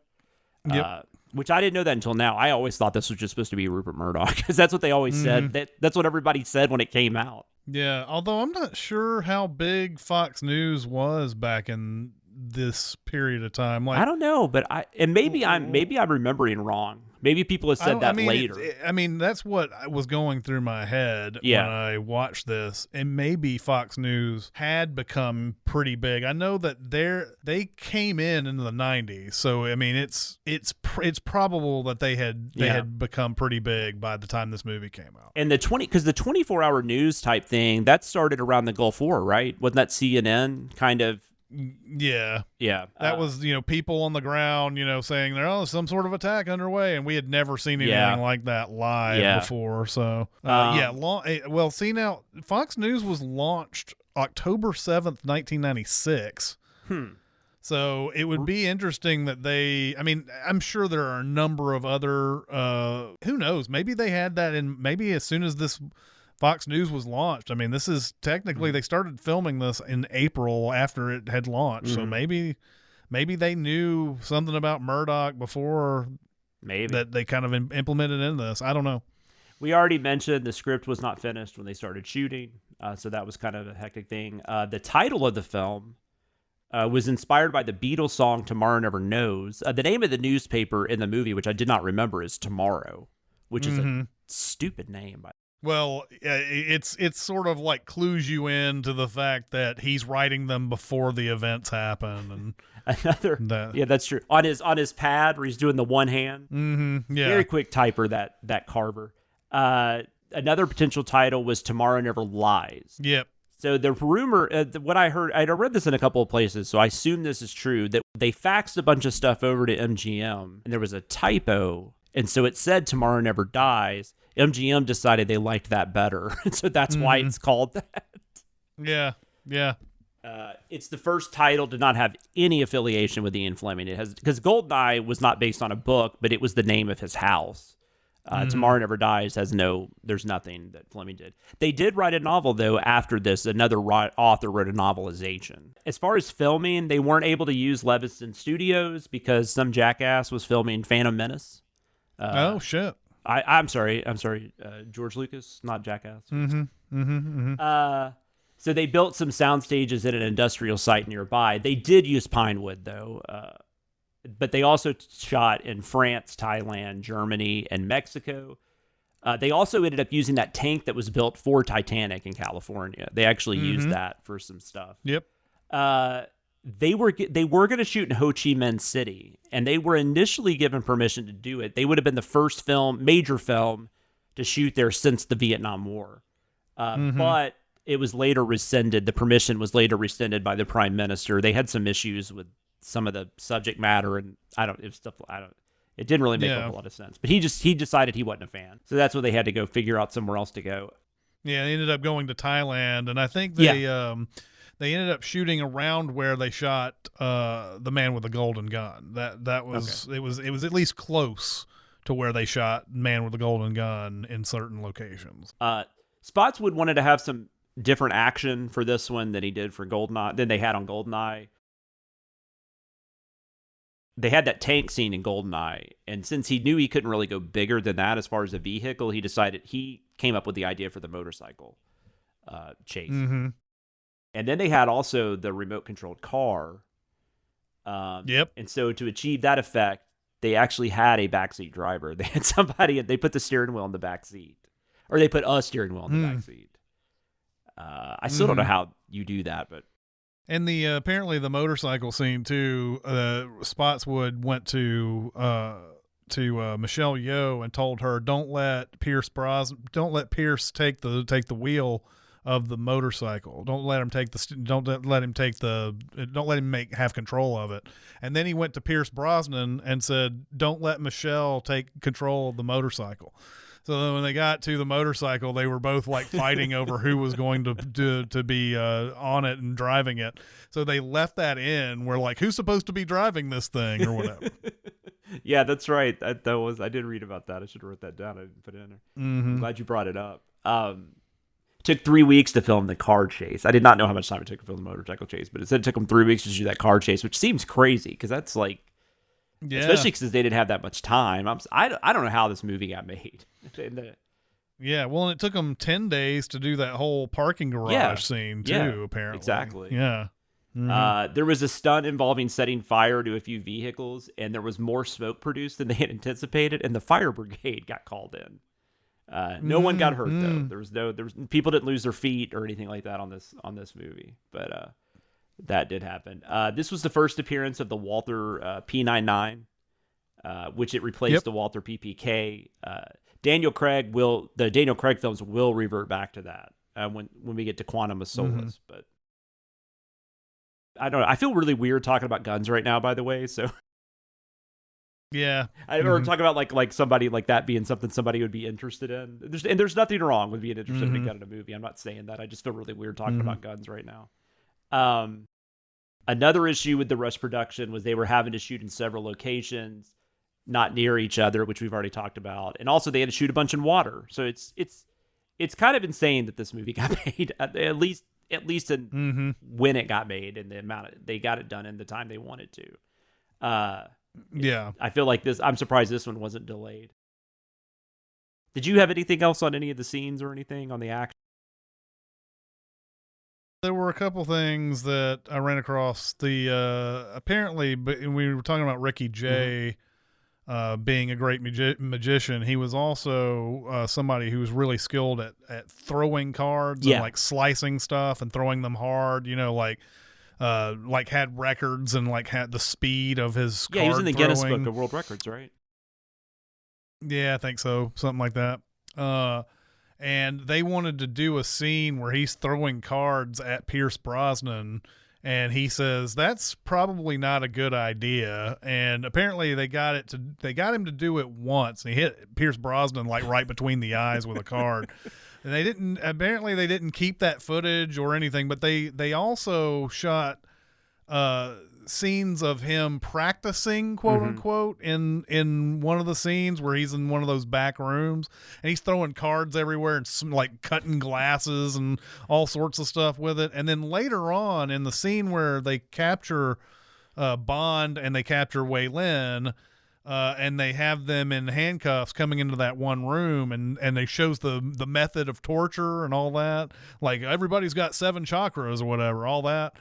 Which I didn't know that until now. I always thought this was just supposed to be Rupert Murdoch because that's what they always said. That's what everybody said when it came out. Yeah, although I'm not sure how big Fox News was back in this period of time. Like, I don't know, but maybe I'm remembering wrong. Maybe people have said that later. That's what was going through my head when I watched this, and maybe Fox News had become pretty big. I know that they came in the 90s, so I mean it's probable that they had become pretty big by the time this movie came out. And the 24-hour news type thing that started around the Gulf War, right? Wasn't that CNN kind of? Yeah. That was, people on the ground, saying there's some sort of attack underway, and we had never seen anything like that live before. So, see now, Fox News was launched October 7th, 1996. So it would be interesting that I'm sure there are a number of other, who knows, maybe they had that maybe as soon as this Fox News was launched. I mean, this is technically they started filming this in April after it had launched. So maybe they knew something about Murdoch before that they kind of implemented in this. I don't know. We already mentioned the script was not finished when they started shooting. So that was kind of a hectic thing. The title of the film was inspired by the Beatles song Tomorrow Never Knows. The name of the newspaper in the movie, which I did not remember, is Tomorrow, which is a stupid name. Well, it's sort of like clues you in to the fact that he's writing them before the events happen, and that's true. On his pad where he's doing the one hand, very quick typer that Carver. Another potential title was Tomorrow Never Lies. Yep. So the rumor, what I heard, I read this in a couple of places, so I assume this is true, that they faxed a bunch of stuff over to MGM, and there was a typo, and so it said Tomorrow Never Dies. MGM decided they liked that better, so that's why it's called that. Yeah. It's the first title to not have any affiliation with Ian Fleming. It has, because Goldeneye was not based on a book, but it was the name of his house. Tomorrow Never Dies there's nothing that Fleming did. They did write a novel, though, after this. Another author wrote a novelization. As far as filming, they weren't able to use Leviston Studios because some jackass was filming Phantom Menace. Oh, shit. I'm sorry, George Lucas, not Jackass. So they built some sound stages at an industrial site nearby. They did use Pinewood, though, but they also shot in France, Thailand, Germany, and Mexico. They also ended up using that tank that was built for Titanic in California. They actually used that for some stuff. Yep. They were going to shoot in Ho Chi Minh City, and they were initially given permission to do it. They would have been the first major film to shoot there since the Vietnam War. But it was later rescinded. The permission was later rescinded by the Prime Minister. They had some issues with some of the subject matter, and it didn't really make a whole lot of sense. But he decided he wasn't a fan. So that's what they had to go figure out somewhere else to go. Yeah, they ended up going to Thailand, and I think they ended up shooting around where they shot The Man with the Golden Gun. That was it was at least close to where they shot Man with the Golden Gun in certain locations. Spotswood wanted to have some different action for this one than he did for Goldeneye than they had on Goldeneye. They had that tank scene in Goldeneye, and since he knew he couldn't really go bigger than that as far as a vehicle, he came up with the idea for the motorcycle chase. And then they had also the remote-controlled car. And so to achieve that effect, they actually had a backseat driver. They had somebody, they put the steering wheel in the backseat. Or they put a steering wheel in the backseat. I still don't know how you do that, but... And the apparently the motorcycle scene too. Spotswood went to Michelle Yeoh and told her, "Don't let Pierce take the wheel of the motorcycle. Don't let him have control of it." And then he went to Pierce Brosnan and said, "Don't let Michelle take control of the motorcycle." So then when they got to the motorcycle, they were both like fighting over who was going to be on it and driving it. So they left that in. We're like, who's supposed to be driving this thing or whatever? Yeah, that's right. I did read about that. I should have wrote that down. I didn't put it in there. I'm glad you brought it up. Took 3 weeks to film the car chase. I did not know how much time it took to film the motorcycle chase, but it said it took them 3 weeks to do that car chase, which seems crazy because that's like, especially because they didn't have that much time. I don't know how this movie got made. Yeah, well, and it took them 10 days to do that whole parking garage scene too. Apparently, exactly. Yeah. There was a stunt involving setting fire to a few vehicles, and there was more smoke produced than they had anticipated, and the fire brigade got called in. No one got hurt though. There was people didn't lose their feet or anything like that on this movie, but that did happen. This was the first appearance of the Walther P99, which it replaced the Walther PPK. Daniel Craig films will revert back to that when we get to Quantum of Solace, but. I don't know. I feel really weird talking about guns right now, by the way. So, yeah, or talking about like somebody like that being something somebody would be interested in. There's nothing wrong with being interested in a gun in a movie. I'm not saying that. I just feel really weird talking about guns right now. Another issue with the rush production was they were having to shoot in several locations, not near each other, which we've already talked about, and also they had to shoot a bunch in water. So it's kind of insane that this movie got made at least in when it got made and the amount they got it done in the time they wanted to. I feel like I'm surprised this one wasn't delayed. Did you have anything else on any of the scenes or anything on the action? There were a couple things that I ran across. Apparently, but we were talking about Ricky Jay being a great magician. He was also somebody who was really skilled at throwing cards and like slicing stuff and throwing them hard, like had records and like had the speed of his card he was in the throwing. Guinness Book of World Records, right? Yeah, I think so. Something like that. And they wanted to do a scene where he's throwing cards at Pierce Brosnan, and he says that's probably not a good idea. And apparently they got him to do it once, and he hit Pierce Brosnan like right between the eyes with a card. And they didn't keep that footage or anything, but they also shot scenes of him practicing, quote unquote, in one of the scenes where he's in one of those back rooms and he's throwing cards everywhere and like cutting glasses and all sorts of stuff with it. And then later on in the scene where they capture Bond and they capture Wei Lin, and they have them in handcuffs coming into that one room, and they shows the method of torture and all that, like everybody's got 7 chakras or whatever, all that.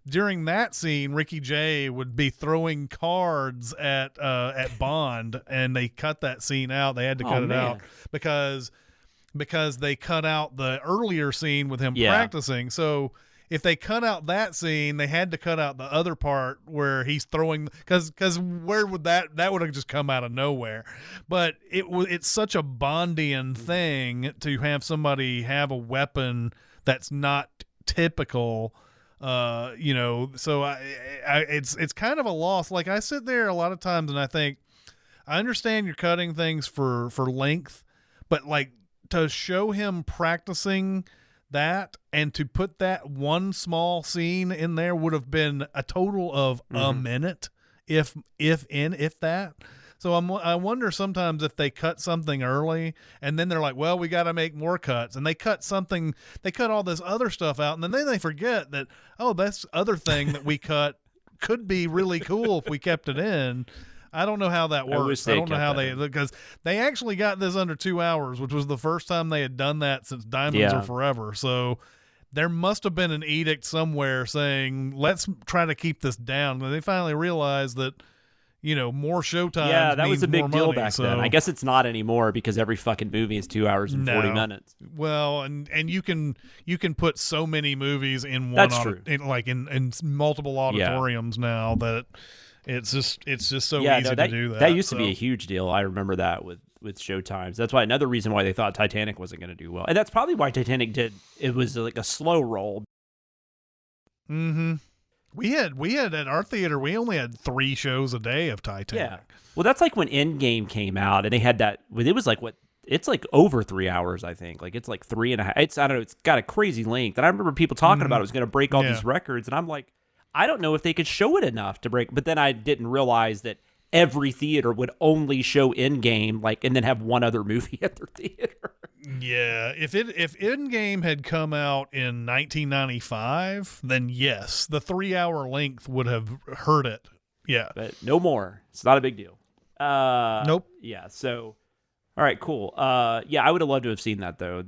During that scene, Ricky Jay would be throwing cards at Bond, and they cut that scene out. They had to cut it out because they cut out the earlier scene with him practicing. So if they cut out that scene, they had to cut out the other part where he's throwing, because where would that would have just come out of nowhere. But it's such a Bondian thing to have somebody have a weapon that's not typical. So it's kind of a loss. Like I sit there a lot of times and I think, I understand you're cutting things for length, but like to show him practicing that and to put that one small scene in there would have been a total of a minute, if that. So I wonder sometimes if they cut something early and then they're like, well, we got to make more cuts, and they cut all this other stuff out, and then they forget that, oh, that's other thing that we cut could be really cool if we kept it in. I don't know how that works. I don't know how because they actually got this under 2 hours, which was the first time they had done that since Diamonds Are Forever. So there must have been an edict somewhere saying, let's try to keep this down. And they finally realized that, more showtime. Yeah, that was a big deal back so. then. I guess it's not anymore because every fucking movie is 2 hours and 40 minutes. Well, and you can put so many movies in one. That's true. In multiple auditoriums now that it's just so easy to do that. That used to be a huge deal. I remember that with showtimes. That's why another reason why they thought Titanic wasn't going to do well, and that's probably why Titanic did. It was like a slow roll. Mm-hmm. We had at our theater, we only had 3 shows a day of Titanic. Yeah. Well, that's like when Endgame came out and they had that, it was like it's like over 3 hours, I think. Like it's like 3.5. I don't know. It's got a crazy length. And I remember people talking about it was going to break all these records. And I'm like, I don't know if they could show it enough to break. But then I didn't realize that every theater would only show Endgame, like, and then have one other movie at their theater. Yeah, if Endgame had come out in 1995, then yes, the 3-hour length would have hurt it. Yeah, But no more. It's not a big deal. Nope. Yeah, so... All right, cool. Yeah, I would have loved to have seen that though.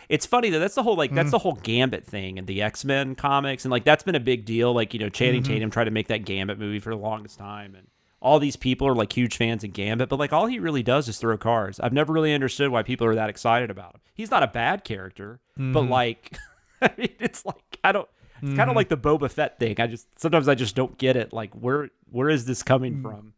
It's funny that that's the whole that's the whole Gambit thing in the X-Men comics, and like that's been a big deal. Like, you know, Channing Tatum tried to make that Gambit movie for the longest time, and all these people are like huge fans of Gambit, but like all he really does is throw cars. I've never really understood why people are that excited about him. He's not a bad character, but like, I mean, it's like I don't. It's kind of like the Boba Fett thing. Sometimes I just don't get it. Like, where is this coming from?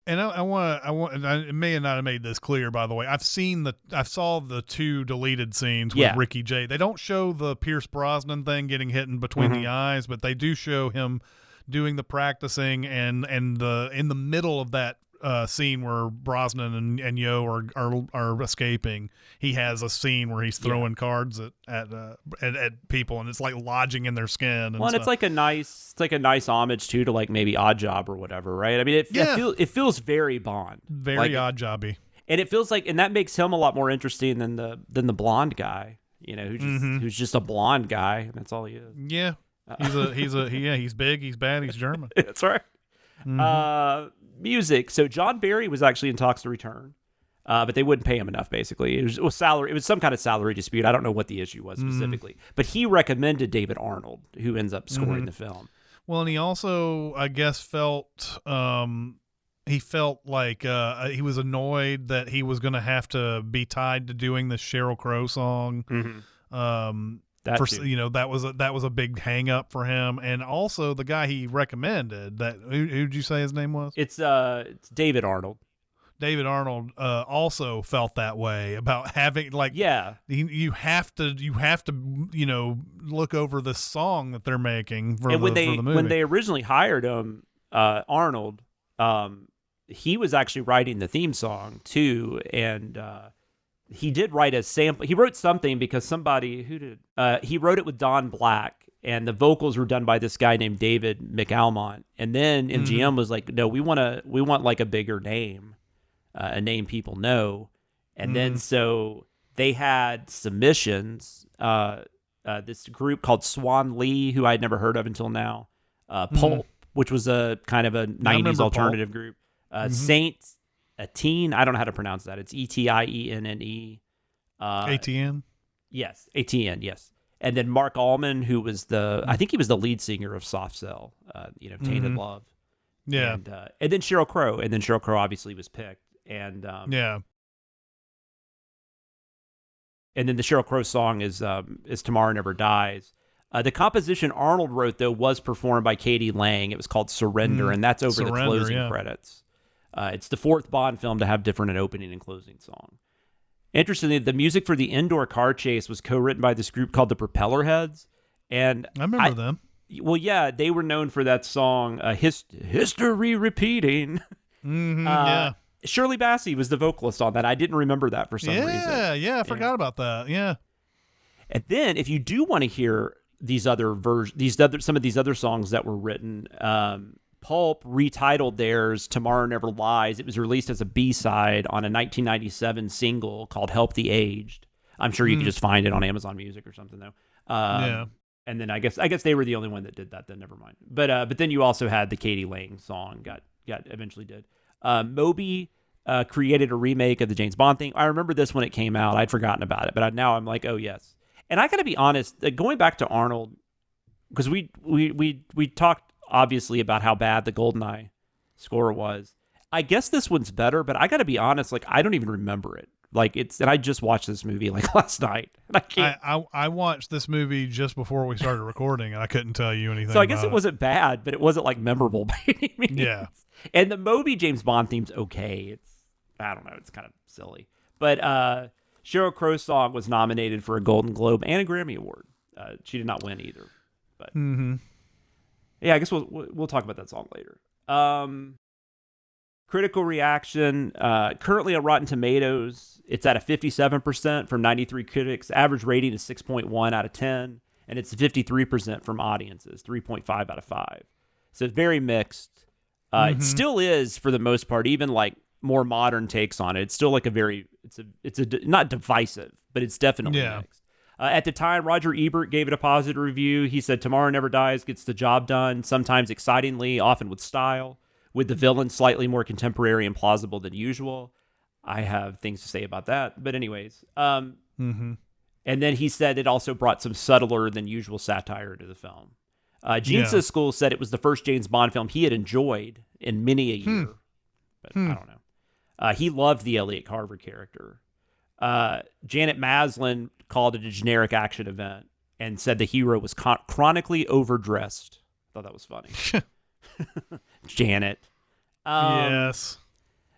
And I may not have made this clear, by the way. I saw the 2 deleted scenes with Ricky Jay. They don't show the Pierce Brosnan thing getting hit in between the eyes, but they do show him doing the practicing, and in the middle of that scene where Brosnan and Yo are escaping, he has a scene where he's throwing cards at people, and it's like lodging in their skin. And it's like a nice homage too to like maybe Odd Job or whatever, right? I mean, it feels very Bond, very Odd Jobby, and it feels like, and that makes him a lot more interesting than the blonde guy, you know, who's just a blonde guy, and that's all he is. Yeah, he's big, he's bad, he's German. That's right. Music. So John Barry was actually in talks to return, but they wouldn't pay him enough. Basically, it was salary. It was some kind of salary dispute. I don't know what the issue was specifically, but he recommended David Arnold, who ends up scoring the film. Well, and he also, I guess, felt like he was annoyed that he was going to have to be tied to doing the Sheryl Crow song. That was a big hang up for him. And also the guy he recommended, who'd you say his name was? It's David Arnold. David Arnold also felt that way about having you have to look over the song that they're making for the movie. When they originally hired him, Arnold, he was actually writing the theme song too, and he did write a sample. He wrote something because he wrote it with Don Black, and the vocals were done by this guy named David McAlmont. And then MGM was like, no, we want like a bigger name, a name people know. And then so they had submissions. This group called Swan Lee, who I'd never heard of until now. Pulp, which was a kind of a 90s alternative group. Saint Etienne, I don't know how to pronounce that. It's Etienne. ATN? Yes, Etienne, yes. And then Mark Allman, who was I think he was the lead singer of Soft Cell, Tainted Love. Yeah. And then Sheryl Crow. And then Sheryl Crow obviously was picked. And yeah. And then the Sheryl Crow song is Tomorrow Never Dies. The composition Arnold wrote, though, was performed by Katie Lang. It was called Surrender, and that's over the closing credits. It's the 4th Bond film to have different an opening and closing song. Interestingly, the music for the indoor car chase was co-written by this group called the Propellerheads. And I remember them. Well, yeah, they were known for that song, History Repeating. Yeah. Shirley Bassey was the vocalist on that. I didn't remember that for some reason. Yeah, I forgot about that. Yeah. And then if you do want to hear some of these other songs that were written, Pulp retitled theirs Tomorrow Never Lies. It was released as a B-side on a 1997 single called Help the Aged. I'm sure you can just find it on Amazon Music or something, though. Yeah. And then I guess they were the only one that did that. Then never mind. But then you also had the Katie Lang song got eventually did. Moby created a remake of the James Bond thing. I remember this when it came out. I'd forgotten about it, but now I'm like, oh yes. And I got to be honest, going back to Arnold, because we talked obviously about how bad the GoldenEye score was. I guess this one's better, but I got to be honest, like I don't even remember it. Like and I just watched this movie like last night, and I can't. I watched this movie just before we started recording, and I couldn't tell you anything. So I guess it wasn't bad, but it wasn't like memorable by any means. Yeah. And the Moby James Bond theme's okay. I don't know, it's kind of silly. But Sheryl Crow's song was nominated for a Golden Globe and a Grammy Award. She did not win either. But yeah, I guess we'll talk about that song later. Critical reaction, currently on Rotten Tomatoes, it's at a 57% from 93 critics. Average rating is 6.1 out of 10, and it's 53% from audiences, 3.5 out of 5. So it's very mixed. It still is for the most part, even like more modern takes on it. It's still like it's not divisive, but it's definitely mixed. At the time, Roger Ebert gave it a positive review. He said, Tomorrow Never Dies gets the job done, sometimes excitingly, often with style, with the villain slightly more contemporary and plausible than usual. I have things to say about that. But anyways, and then he said it also brought some subtler than usual satire to the film. Gene Siskel said it was the first James Bond film he had enjoyed in many a year. But I don't know. He loved the Elliot Carver character. Janet Maslin called it a generic action event and said the hero was chronically overdressed. I thought that was funny. Janet. Yes.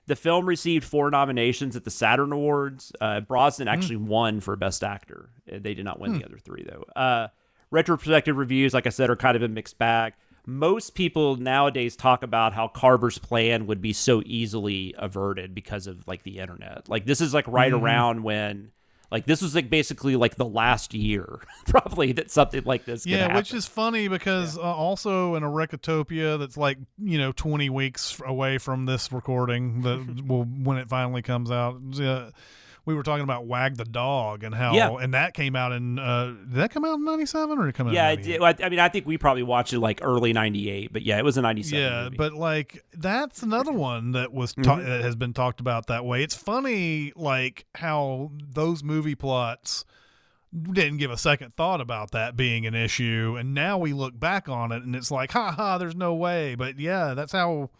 The film received 4 nominations at the Saturn Awards. Brosnan actually won for Best Actor. They did not win the other 3, though. Retrospective reviews, like I said, are kind of a mixed bag. Most people nowadays talk about how Carver's plan would be so easily averted because of like the internet. Like this is like right around when, like this was like basically like the last year probably that something like this could happen. Which is funny because also in a Recotopia that's like 20 weeks away from this recording that will when it finally comes out. We were talking about Wag the Dog and how, and that came out in, did that come out in 97 or did it come out in 98? Yeah, it did. I mean, I think we probably watched it like early 98, but yeah, it was a 97 movie. But like, that's another one that was, that has been talked about that way. It's funny, like, how those movie plots didn't give a second thought about that being an issue. And now we look back on it and it's like, there's no way. But yeah, that's how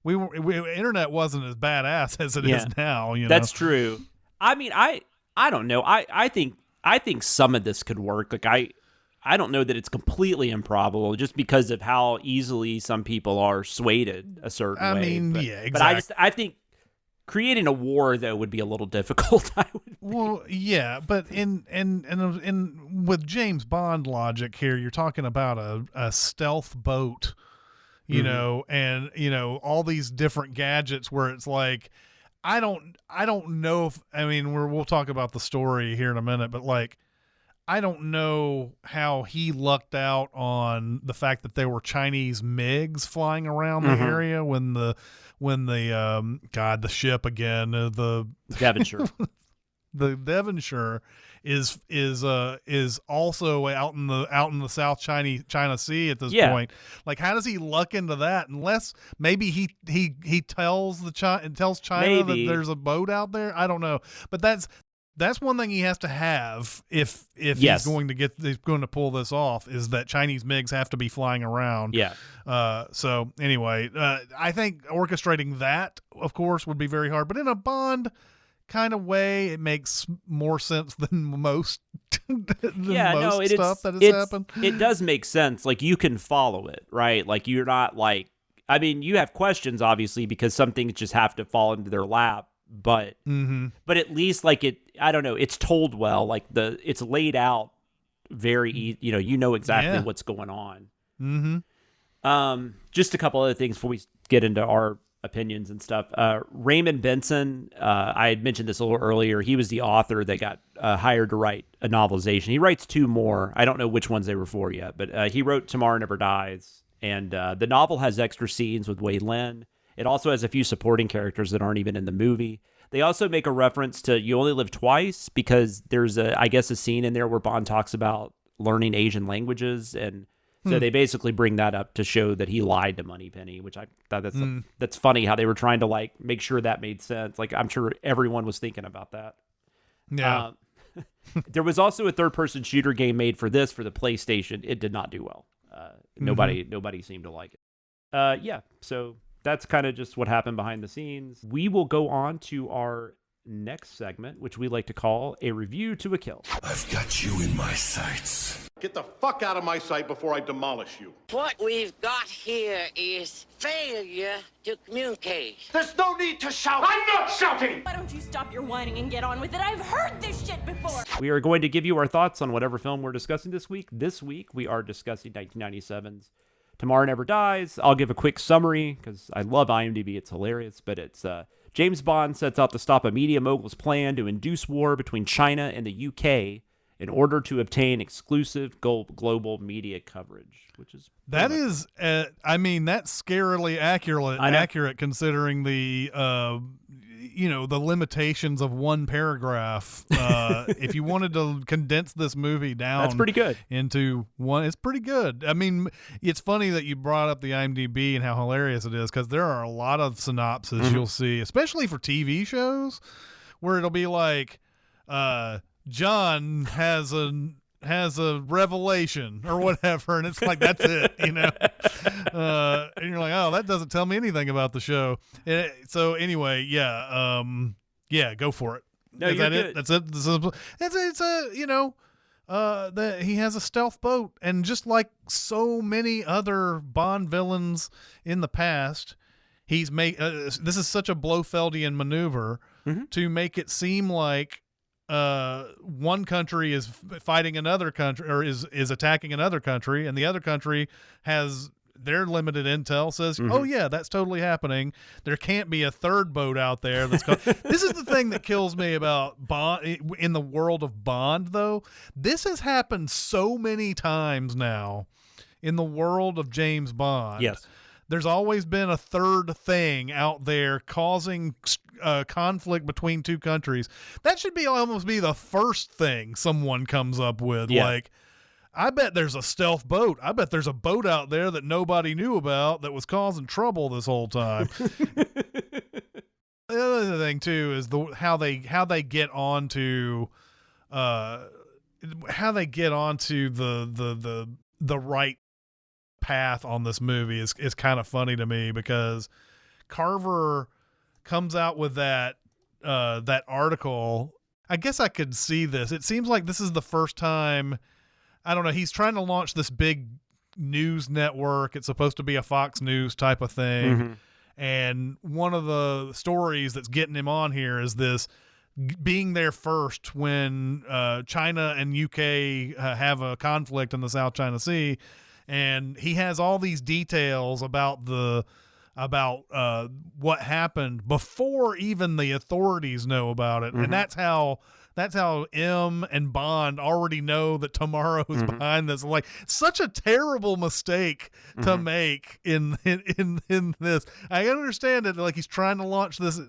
internet wasn't as badass as it is now. That's true. I mean, I don't know. I think some of this could work. Like I don't know that it's completely improbable just because of how easily some people are swayed a certain way. I mean, exactly. But I think creating a war though would be a little difficult. Well, yeah, but in with James Bond logic here, you're talking about a stealth boat, you know, and all these different gadgets where it's like. I don't know if, I mean, we'll talk about the story here in a minute, but like, I don't know how he lucked out on the fact that there were Chinese MiGs flying around the area when the ship again, the Devonshire. The Devonshire is also out in the South China Sea at this point. Like, how does he luck into that? Unless maybe he tells China that there's a boat out there. I don't know, but that's one thing he has to have if he's going to pull this off is that Chinese MiGs have to be flying around. Yeah. So anyway, I think orchestrating that, of course, would be very hard. But in a Bond kind of way, it makes more sense than most stuff that has happened. It does make sense. Like you can follow it, right? Like you're not like, I mean, you have questions obviously because some things just have to fall into their lap, but at least like I don't know, it's told well. Like it's laid out very easy. You know exactly what's going on. Just a couple other things before we get into our opinions and stuff. Raymond Benson, I had mentioned this a little earlier. He was the author that got hired to write a novelization. He writes 2 more. I don't know which ones they were for yet, but he wrote Tomorrow Never Dies. And the novel has extra scenes with Wei Lin. It also has a few supporting characters that aren't even in the movie. They also make a reference to You Only Live Twice because there's a scene in there where Bond talks about learning Asian languages, and so they basically bring that up to show that he lied to Moneypenny, which I thought that's funny how they were trying to like make sure that made sense. Like I'm sure everyone was thinking about that. Yeah. There was also a third-person shooter game made for the PlayStation. It did not do well. Nobody seemed to like it. So that's kind of just what happened behind the scenes. We will go on to our next segment, which we like to call A Review to a Kill. I've got you in my sights. Get the fuck out of my sight before I demolish you. What we've got here is failure to communicate. There's no need to shout. I'm not shouting. Why don't you stop your whining and get on with it? I've heard this shit before. We are going to give you our thoughts on whatever film we're discussing this week. This week, we are discussing 1997's Tomorrow Never Dies. I'll give a quick summary because I love IMDb. It's hilarious, but it's James Bond sets out to stop a media mogul's plan to induce war between China and the UK in order to obtain exclusive global media coverage, which is that's scarily accurate considering the the limitations of one paragraph. If you wanted to condense this movie down, that's pretty good into one. It's pretty good. I mean, it's funny that you brought up the IMDb and how hilarious it is, because there are a lot of synopses you'll see, especially for TV shows, where it'll be like, John has a revelation or whatever, and it's like, that's it, and you're like, oh, that doesn't tell me anything about the show. So anyway, go for it. No, is you're that good. it? That's it. It's that he has a stealth boat, and just like so many other Bond villains in the past, he's this is such a Blofeldian maneuver to make it seem like one country is fighting another country, or is attacking another country, and the other country has their limited intel, says, oh yeah, that's totally happening. There can't be a third boat out there that's this is the thing that kills me about Bond in the world of Bond, though. This has happened so many times now in the world of James Bond. Yes. There's always been a third thing out there causing conflict between two countries. That should almost be the first thing someone comes up with. Yeah. Like, I bet there's a stealth boat. I bet there's a boat out there that nobody knew about that was causing trouble this whole time. The other thing too is how they get onto the right path on this movie is kind of funny to me, because Carver comes out with that article. I guess I could see this. It seems like this is the first time, I don't know, he's trying to launch this big news network. It's supposed to be a Fox News type of thing. And one of the stories that's getting him on here is this being there first when China and UK have a conflict in the South China Sea. And he has all these details about what happened before even the authorities know about it. And that's how M and Bond already know that Tomorrow is behind this. Like, such a terrible mistake to make in this. I understand it. Like, he's trying to launch this.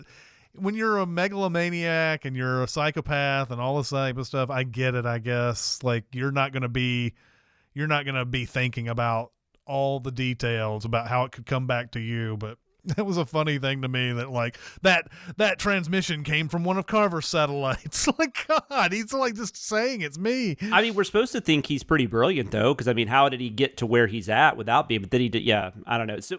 When you're a megalomaniac and you're a psychopath and all this type of stuff, I get it, I guess. Like, you're not going to be thinking about all the details about how it could come back to you. But that was a funny thing to me, that like that transmission came from one of Carver's satellites. Like, God, he's like just saying it's me. I mean, we're supposed to think he's pretty brilliant, though, because I mean, how did he get to where he's at without being? But then he did. Yeah, I don't know. So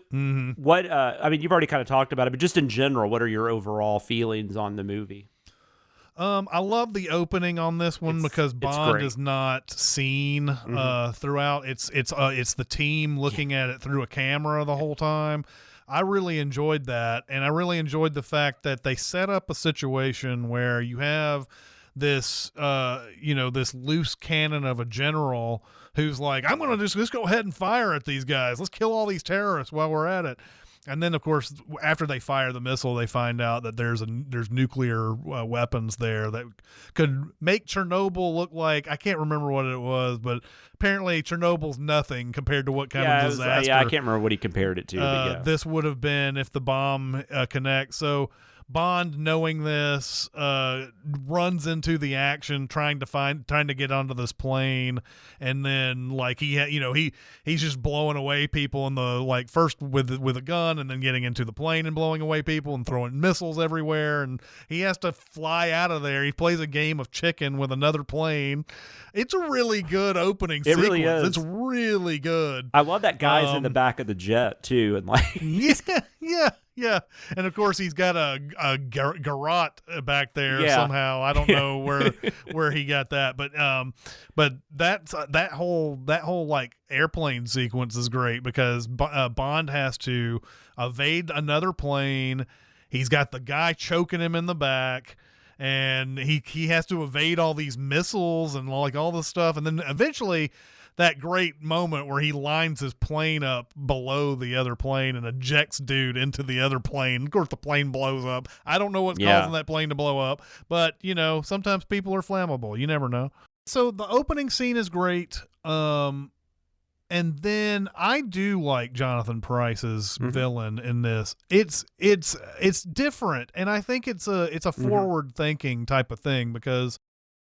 what? I mean, you've already kind of talked about it, but just in general, what are your overall feelings on the movie? I love the opening on this one because Bond is not seen throughout. It's the team looking at it through a camera the whole time. I really enjoyed that, and I really enjoyed the fact that they set up a situation where you have this this loose cannon of a general who's like, I'm gonna just go ahead and fire at these guys. Let's kill all these terrorists while we're at it. And then, of course, after they fire the missile, they find out that there's nuclear weapons there that could make Chernobyl look like, I can't remember what it was, but apparently Chernobyl's nothing compared to what kind of disaster. I can't remember what he compared it to. But yeah. This would have been if the bomb connects. So Bond, knowing this, runs into the action trying to get onto this plane, and then like he's just blowing away people in the, like, first with a gun, and then getting into the plane and blowing away people and throwing missiles everywhere, and he has to fly out of there. He plays a game of chicken with another plane. It's a really good opening sequence. Really is. It's really good. I love that guy's in the back of the jet too, and like Yeah, and of course he's got a garrote back there somehow. I don't know where he got that, but that's that whole like airplane sequence is great because Bond has to evade another plane. He's got the guy choking him in the back, and he has to evade all these missiles and like all this stuff, and then eventually that great moment where he lines his plane up below the other plane and ejects dude into the other plane. Of course, the plane blows up. I don't know what's causing that plane to blow up, but, sometimes people are flammable. You never know. So the opening scene is great. And then I do like Jonathan Pryce's villain in this. It's different, and I think it's a forward thinking type of thing, because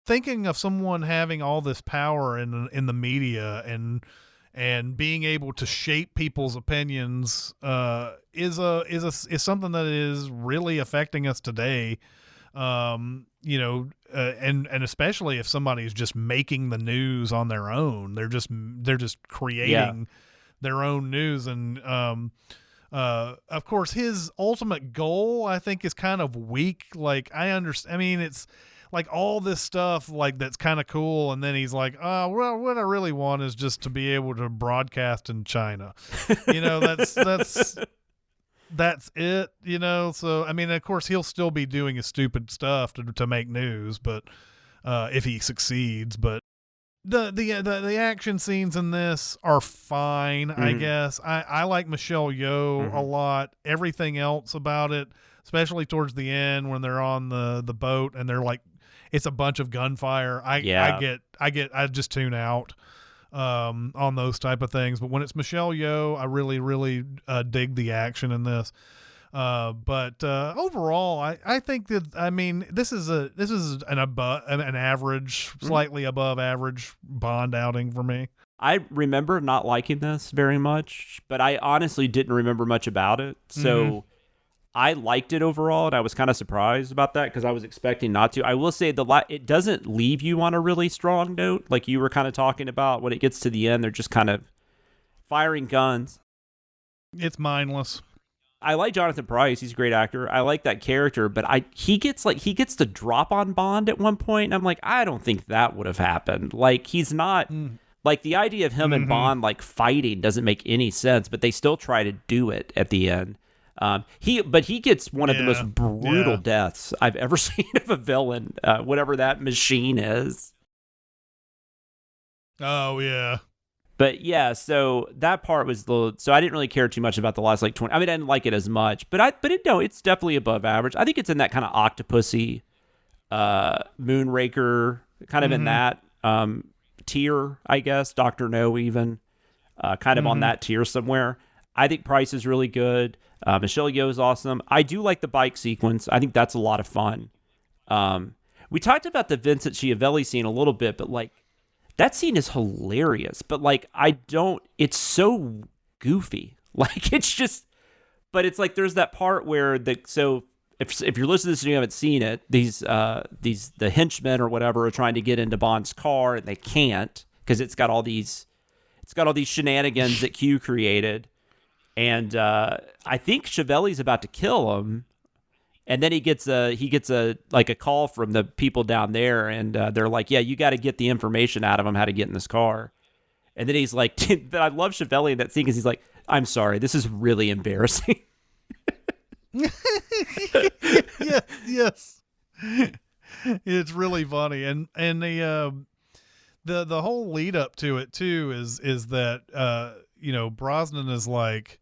thinking of someone having all this power in the media and being able to shape people's opinions is something that is really affecting us today. And especially if somebody's just making the news on their own, they're just creating their own news. And, of course his ultimate goal, I think, is kind of weak. Like, I understand. I mean, it's like all this stuff, like, that's kind of cool. And then he's like, oh, well, what I really want is just to be able to broadcast in China. That's it, So, I mean, of course, he'll still be doing his stupid stuff to make news, but if he succeeds. But the action scenes in this are fine, I guess. I like Michelle Yeoh a lot. Everything else about it, especially towards the end when they're on the boat and they're like, it's a bunch of gunfire. I just tune out on those type of things. But when it's Michelle Yeoh, I really, really dig the action in this. But overall, I think that, I mean, this is an average, slightly above average Bond outing for me. I remember not liking this very much, but I honestly didn't remember much about it. So I liked it overall, and I was kind of surprised about that because I was expecting not to. I will say it doesn't leave you on a really strong note, like you were kind of talking about. When it gets to the end, they're just kind of firing guns. It's mindless. I like Jonathan Pryce; he's a great actor. I like that character, but he gets the drop on Bond at one point, and I'm like, I don't think that would have happened. Like, he's not like, the idea of him and Bond like fighting doesn't make any sense, but they still try to do it at the end. He gets one of the most brutal deaths I've ever seen of a villain, whatever that machine is. Oh yeah. But yeah, so that part was so I didn't really care too much about the last 20. I mean, I didn't like it as much, but it's definitely above average. I think it's in that kind of Octopussy, Moonraker, kind of in that tier, I guess. Dr. No even, kind of on that tier somewhere. I think Pryce is really good. Michelle Yeoh is awesome. I do like the bike sequence. I think that's a lot of fun. We talked about the Vincent Schiavelli scene a little bit, but like, that scene is hilarious. But like, it's so goofy. Like, it's just, but it's like, there's that part where if you're listening to this and you haven't seen it, the henchmen or whatever are trying to get into Bond's car and they can't because it's got all these shenanigans that Q created. And I think Chiavelli's about to kill him, and then he gets a call from the people down there, and they're like, "Yeah, you got to get the information out of him how to get in this car." And then he's like, "I love Chiavelli in that scene because he's like, I'm sorry, this is really embarrassing." Yes, it's really funny, and the whole lead up to it too is that Brosnan is like.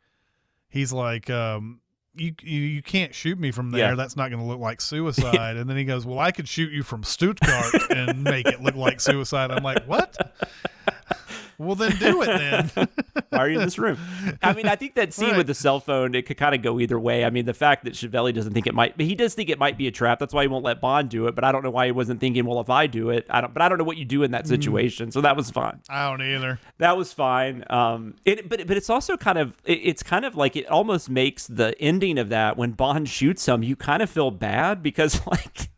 He's like, you can't shoot me from there. Yeah. That's not going to look like suicide. And then he goes, well, I could shoot you from Stuttgart and make it look like suicide. I'm like, what? Well, then do it then. Why are you in this room? I mean, I think that scene with the cell phone, it could kind of go either way. I mean, the fact that Chiavelli doesn't think it might, but he does think it might be a trap. That's why he won't let Bond do it. But I don't know why he wasn't thinking, well, if I do it, I don't know what you do in that situation. So that was fine. I don't either. That was fine. But it's also kind of, it's kind of like, it almost makes the ending of that when Bond shoots him, you kind of feel bad because like,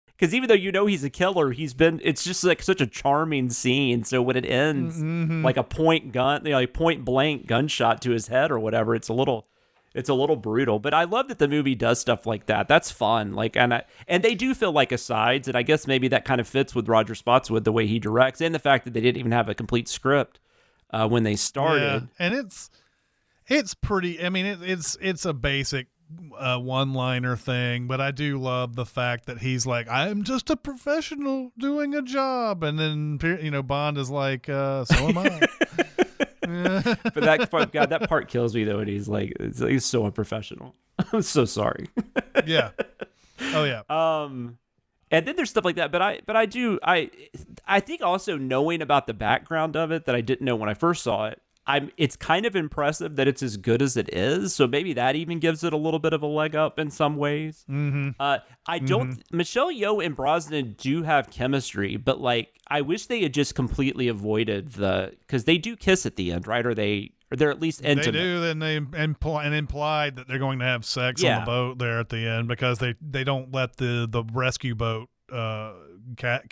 because even though he's a killer, it's just like such a charming scene. So when it ends like a point blank gunshot to his head or whatever, it's a little brutal. But I love that the movie does stuff like that. That's fun. Like, and they do feel like asides, and I guess maybe that kind of fits with Roger Spotswood, the way he directs, and the fact that they didn't even have a complete script when they started. Yeah. And it's pretty. I mean, it's a basic one-liner thing, but I do love the fact that he's like, I'm just a professional doing a job, and then Bond is like, so am I. But that part kills me though, and he's like, he's so unprofessional. I'm so sorry. Yeah. Oh yeah. And then there's stuff like that, but I think also knowing about the background of it that I didn't know when I first saw it, it's kind of impressive that it's as good as it is. So maybe that even gives it a little bit of a leg up in some ways. I don't. Michelle Yeoh and Brosnan do have chemistry, but like I wish they had just completely avoided because they do kiss at the end, right? Or they're at least intimate. They do, then they implied that they're going to have sex on the boat there at the end because they don't let the rescue boat like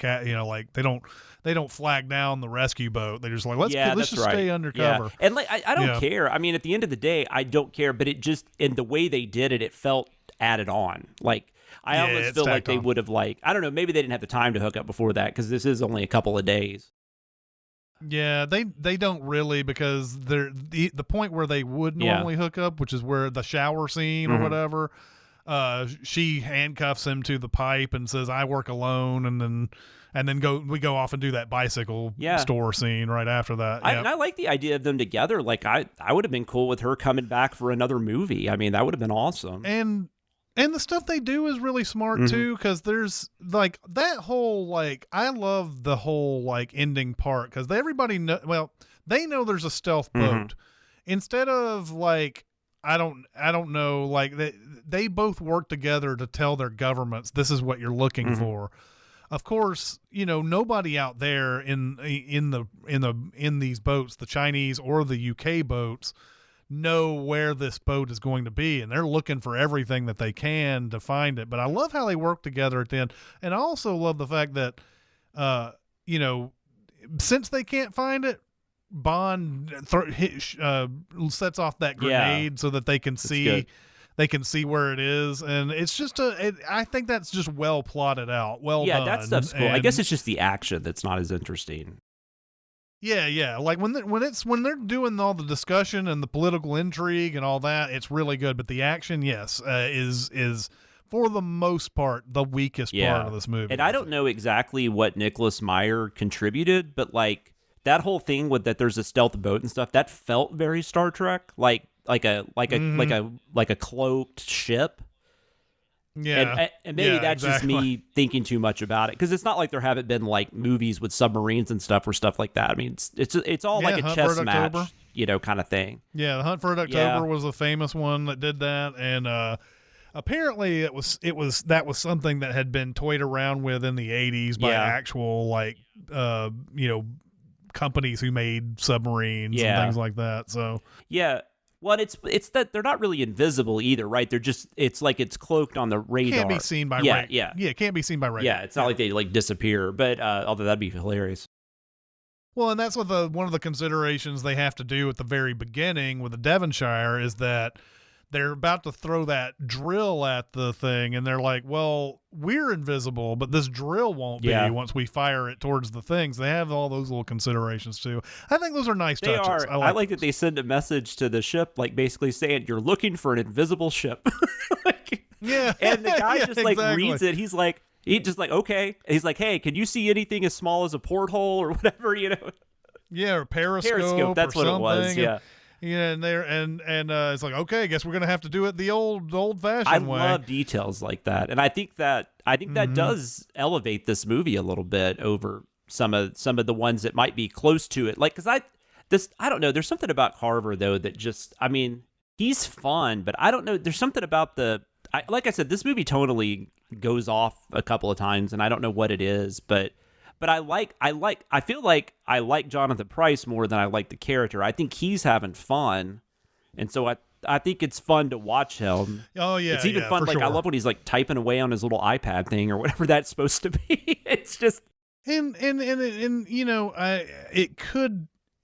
they don't flag down the rescue boat. They're just like, let's just stay undercover. Yeah. And like I don't care. I mean, at the end of the day, I don't care, but it just in the way they did it, it felt added on. Like I almost feel like they would have I don't know, maybe they didn't have the time to hook up before that because this is only a couple of days. Yeah, they don't really because they're the point where they would normally hook up, which is where the shower scene or whatever. She handcuffs him to the pipe and says, "I work alone," and then we go off and do that bicycle store scene right after that. And I like the idea of them together. Like I would have been cool with her coming back for another movie. I mean, that would have been awesome. And the stuff they do is really smart too, because there's like that whole like I love the whole like ending part because everybody they know there's a stealth boat instead of like I don't know like they both work together to tell their governments this is what you're looking for. Of course, nobody out there in these boats, the Chinese or the UK boats, know where this boat is going to be, and they're looking for everything that they can to find it. But I love how they work together at the end, and I also love the fact that since they can't find it, Bond sets off that grenade so that they can see where it is, and it's just I think that's just well plotted out, done. That stuff's cool. I guess it's just the action that's not as interesting. Yeah. Like when they're doing all the discussion and the political intrigue and all that, it's really good. But the action, is for the most part the weakest part of this movie. And I don't know exactly what Nicholas Meyer contributed, but like that whole thing with that there's a stealth boat and stuff that felt very Star Trek, like a cloaked ship. Yeah, and maybe that's just me thinking too much about it because it's not like there haven't been like movies with submarines and stuff or stuff like that. I mean, it's all like a chess match, kind of thing. Yeah, the Hunt for Red October was a famous one that did that, and apparently that was something that had been toyed around with in the 80s by actual companies who made submarines and things like that. So well, it's that they're not really invisible either, right? They're just it's cloaked on the radar. Can't be seen by radar. Yeah, it can't be seen by radar. Yeah, it's not like they like disappear, but although that'd be hilarious. Well, and that's what one of the considerations they have to do at the very beginning with the Devonshire is that they're about to throw that drill at the thing, and they're like, well, we're invisible, but this drill won't be once we fire it towards the things. They have all those little considerations, too. I think those are nice touches. I like that they send a message to the ship, like basically saying, you're looking for an invisible ship. And the guy just reads it. He's like, okay. And he's like, hey, can you see anything as small as a porthole or whatever, Yeah, or periscope. That's what it was, yeah. Yeah, and it's like, okay, I guess we're gonna have to do it the old-fashioned way. I love details like that, and I think that does elevate this movie a little bit over some of the ones that might be close to it. Like, because I don't know. There's something about Carver though that just, I mean, he's fun, but I don't know. There's something about like I said, this movie tonally goes off a couple of times, and I don't know what it is, but I feel like I like Jonathan Pryce more than I like the character. I think he's having fun, and so I think it's fun to watch him. Oh yeah, it's even fun. Like sure. I love when he's like typing away on his little iPad thing or whatever that's supposed to be. It's just and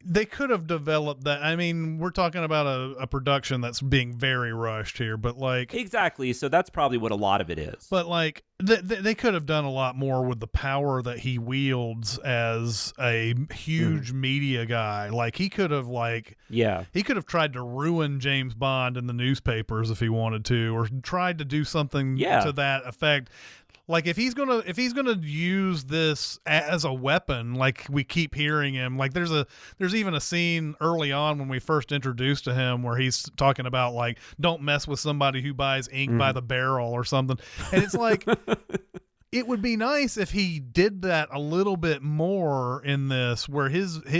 they could have developed that. I mean, we're talking about a production that's being very rushed here, but like exactly. So that's probably what a lot of it is. But like they could have done a lot more with the power that he wields as a huge media guy. Like he could have tried to ruin James Bond in the newspapers if he wanted to, or tried to do something to that effect. Like if he's gonna use this as a weapon, like we keep hearing him, like there's even a scene early on when we first introduced to him where he's talking about like don't mess with somebody who buys ink by the barrel or something, and it's like It would be nice if he did that a little bit more in this, where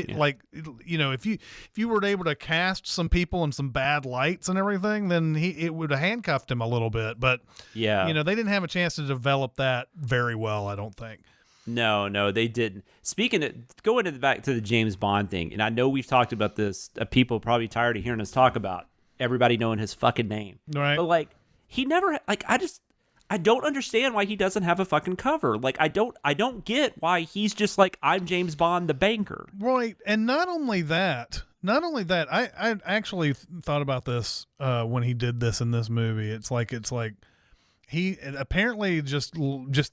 like, you know, if you were able to cast some people in some bad lights and everything, then it would have handcuffed him a little bit. But yeah, you know, they didn't have a chance to develop that very well, I don't think. No, they didn't. Going back to the James Bond thing, and I know we've talked about this. People are probably tired of hearing us talk about everybody knowing his fucking name, right? But like, he never I don't understand why he doesn't have a fucking cover. Like, I don't get why he's just like, I'm James Bond, the banker. Right. And not only that, I actually thought about this when he did this in this movie. It's like he apparently just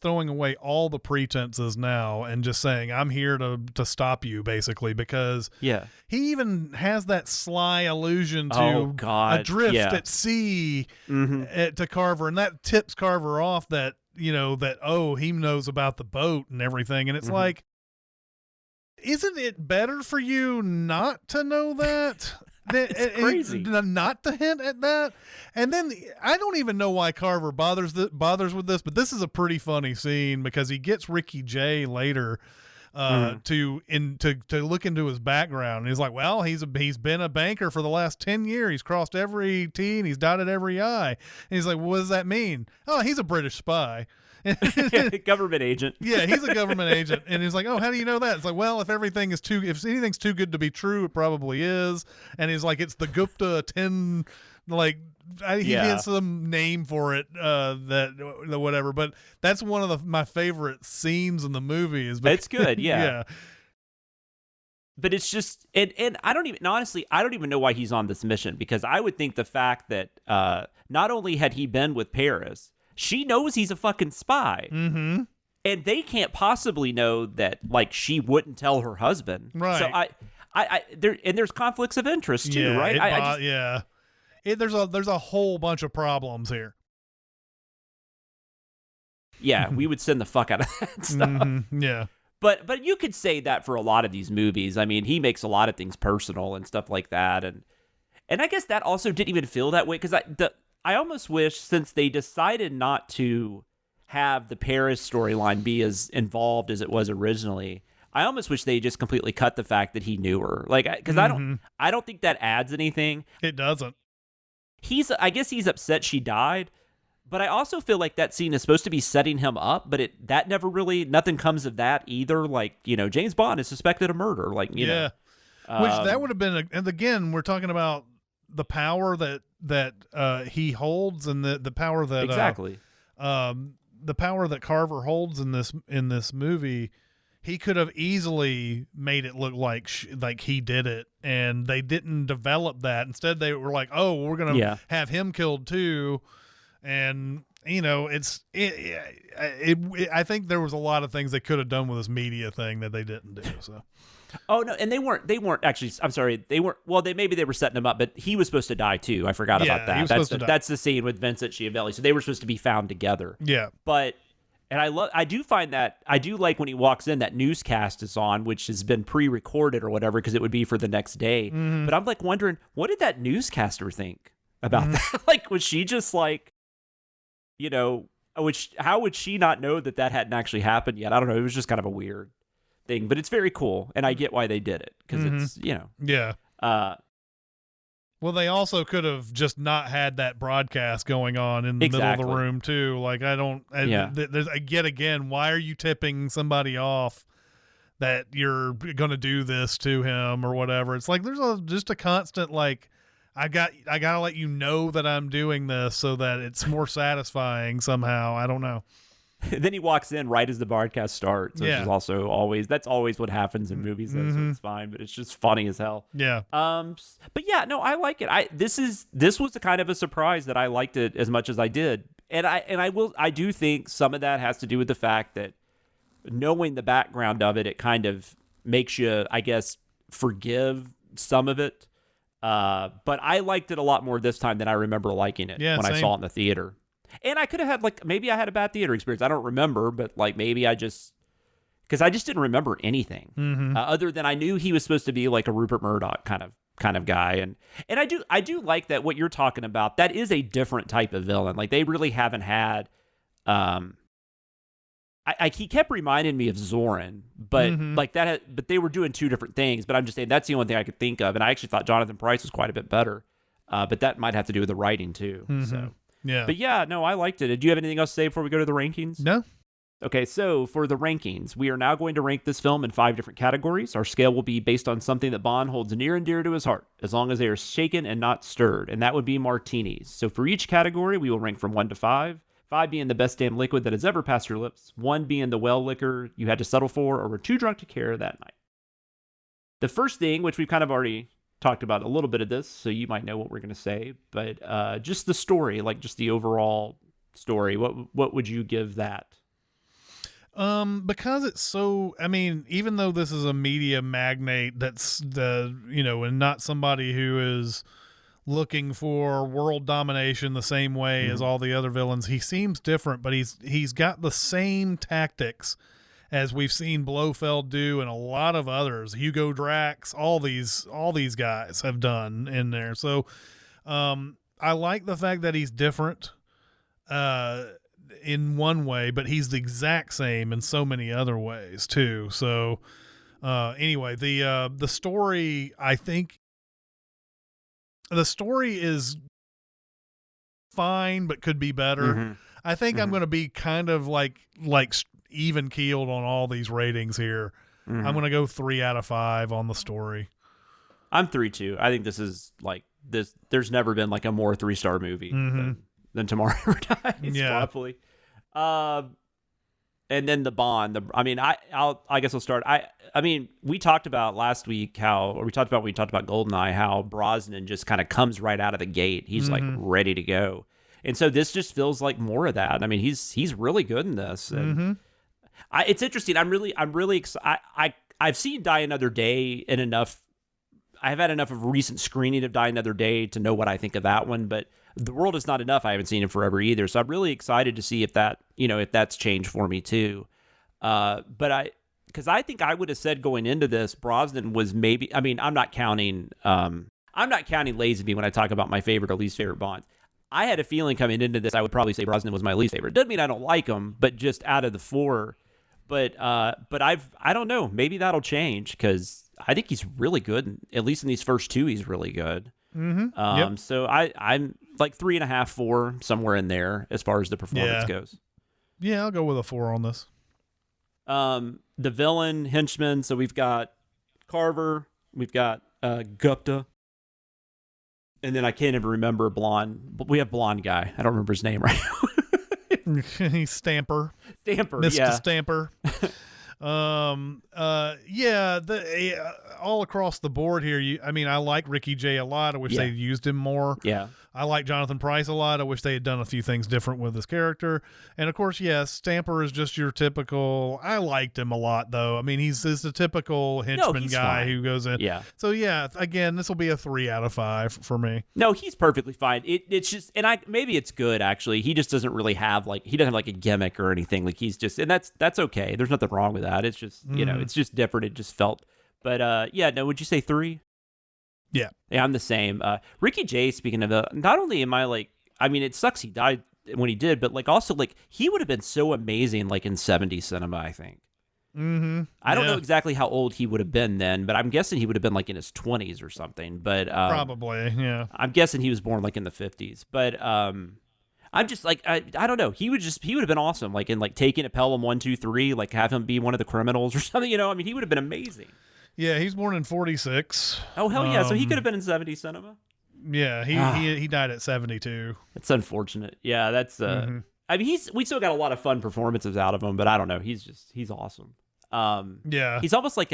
throwing away all the pretenses now and just saying, I'm here to stop you, basically, because he even has that sly allusion to adrift at sea to Carver, and that tips Carver off that, you know, that, he knows about the boat and everything. And it's like, isn't it better for you not to know that? It's crazy not to hint at that. And then I don't even know why Carver bothers with this, but this is a pretty funny scene because he gets Ricky Jay later to look into his background. And he's like, well, he's been a banker for the last 10 years. He's crossed every T and he's dotted every I. And he's like, well, what does that mean? Oh, he's a British spy. Government agent. Yeah, he's a government agent. And he's like, oh, how do you know that? It's like, well, if anything's too good to be true, it probably is. And he's like, it's the Gupta 10, like, he has some name for it, that whatever. But that's one of my favorite scenes in the movie. It's good, yeah. But it's just, and I don't even know why he's on this mission, because I would think the fact that not only had he been with Paris, she knows he's a fucking spy. Mm-hmm. And they can't possibly know that, like, she wouldn't tell her husband. Right. So there's conflicts of interest too, right? There's a whole bunch of problems here. Yeah, we would send the fuck out of that stuff. Mm-hmm. Yeah. But you could say that for a lot of these movies. I mean, he makes a lot of things personal and stuff like that. And I guess that also didn't even feel that way, because I almost wish, since they decided not to have the Paris storyline be as involved as it was originally, I almost wish they just completely cut the fact that he knew her. Like, because I don't think that adds anything. It doesn't. I guess he's upset she died, but I also feel like that scene is supposed to be setting him up, but nothing comes of that either. Like, you know, James Bond is suspected of murder. Like, you know. Which that would have been, and again, we're talking about the power that he holds, and the power that exactly the power that Carver holds in this movie. He could have easily made it look like he did it, and they didn't develop that. Instead, they were like, "Oh, we're gonna have him killed too," and you know, I think there was a lot of things they could have done with this media thing that they didn't do. So. Oh no, and they weren't actually. I'm sorry, they weren't. Well, maybe they were setting him up, but he was supposed to die too. I forgot about that. That's the scene with Vincent Schiavelli. So they were supposed to be found together. Yeah, but. And I do like when he walks in, that newscast is on, which has been pre-recorded or whatever, because it would be for the next day. Mm-hmm. But I'm like wondering, what did that newscaster think about that? Like, was she just like, you know, how would she not know that hadn't actually happened yet? I don't know. It was just kind of a weird thing, but it's very cool. And I get why they did it, because it's, you know. Yeah. Well, they also could have just not had that broadcast going on in the middle of the room too. Like, again, why are you tipping somebody off that you're going to do this to him or whatever? It's like, there's just a constant, like, I got to let you know that I'm doing this so that it's more satisfying somehow. I don't know. Then he walks in right as the broadcast starts, which is also always what happens in movies, so it's fine, but it's just funny as hell. Yeah. But yeah, no, I like it. This was the kind of a surprise that I liked it as much as I did. And I do think some of that has to do with the fact that knowing the background of it, it kind of makes you, I guess, forgive some of it. But I liked it a lot more this time than I remember liking it when I saw it in the theater. And I could have had, like, maybe I had a bad theater experience. I don't remember, but like maybe because I just didn't remember anything other than I knew he was supposed to be like a Rupert Murdoch kind of guy. And I do like that what you're talking about. That is a different type of villain. Like, they really haven't had he kept reminding me of Zoran, but like that. But they were doing two different things. But I'm just saying that's the only thing I could think of. And I actually thought Jonathan Pryce was quite a bit better. But that might have to do with the writing too. So Yeah. But yeah, no, I liked it. Do you have anything else to say before we go to the rankings? No. Okay, so for the rankings, we are now going to rank this film in 5 different categories. Our scale will be based on something that Bond holds near and dear to his heart, as long as they are shaken and not stirred, and that would be martinis. So for each category, we will rank from 1 to 5, 5 being the best damn liquid that has ever passed your lips, 1 being the well liquor you had to settle for or were too drunk to care that night. The first thing, which we've kind of already talked about a little bit of this, so you might know what we're going to say, but just the story, like just the overall story, what would you give that? Because it's so, I mean, even though this is a media magnate that's and not somebody who is looking for world domination the same way as all the other villains, he seems different, but he's got the same tactics as we've seen Blofeld do and a lot of others, Hugo Drax, all these guys have done in there. So, I like the fact that he's different, in one way, but he's the exact same in so many other ways too. So anyway, the story, I think the story is fine but could be better. I think I'm going to be kind of like even keeled on all these ratings here. I'm going to go 3 out of 5 on the story. I'm 3-2. I think this is like this. There's never been like a more 3-star movie than Tomorrow Never Dies. Probably. And then the Bond. I guess I'll start. I mean, we talked about last week when we talked about GoldenEye, how Brosnan just kind of comes right out of the gate. He's like ready to go, and so this just feels like more of that. I mean, he's really good in this. And it's interesting. I'm really excited. I've seen Die Another Day in enough. I've had enough of recent screening of Die Another Day to know what I think of that one, but The World Is Not Enough, I haven't seen in forever either. So I'm really excited to see if that's changed for me too. Because I think I would have said going into this, Brosnan was maybe, I mean, I'm not counting Lazenby when I talk about my favorite or least favorite Bonds. I had a feeling coming into this, I would probably say Brosnan was my least favorite. Doesn't mean I don't like him, but just out of the 4. But I don't know. Maybe that'll change because I think he's really good. At least in these first 2, he's really good. So I'm like 3.5, 4, somewhere in there as far as the performance goes. Yeah, I'll go with a 4 on this. The villain henchman. So we've got Carver, we've got Gupta, and then I can't even remember blonde. We have blonde guy. I don't remember his name right now. He's Stamper, Mr. Stamper. All across the board here. I like Ricky Jay a lot. I wish they used him more. Yeah. I like Jonathan Pryce a lot. I wish they had done a few things different with his character. And of course, yes, Stamper is just your typical. I liked him a lot though. I mean, he's the typical henchman guy who goes in. Yeah. So yeah, again, this will be a 3 out of 5 for me. No, he's perfectly fine. It's just, and maybe it's good actually. He just doesn't really have like a gimmick or anything. Like he's just, and that's okay. There's nothing wrong with that. It's just it's just different. It just felt. But no, would you say 3? Yeah, I'm the same. Ricky Jay, speaking of not only am I like, I mean, it sucks he died when he did, but like also like he would have been so amazing like in 70s cinema, I think. I don't know exactly how old he would have been then, but I'm guessing he would have been like in his 20s or something. But probably, yeah. I'm guessing he was born like in the 50s. But I'm just like I don't know. He would have been awesome, like in like Taking It Pelham 1, 2, 3, like have him be one of the criminals or something. I mean, he would have been amazing. Yeah, he's born in 46. Oh hell yeah! So he could have been in 70s cinema. Yeah, he died at 72. It's unfortunate. Yeah, that's. I mean, we still got a lot of fun performances out of him, but I don't know. He's awesome. Yeah, he's almost like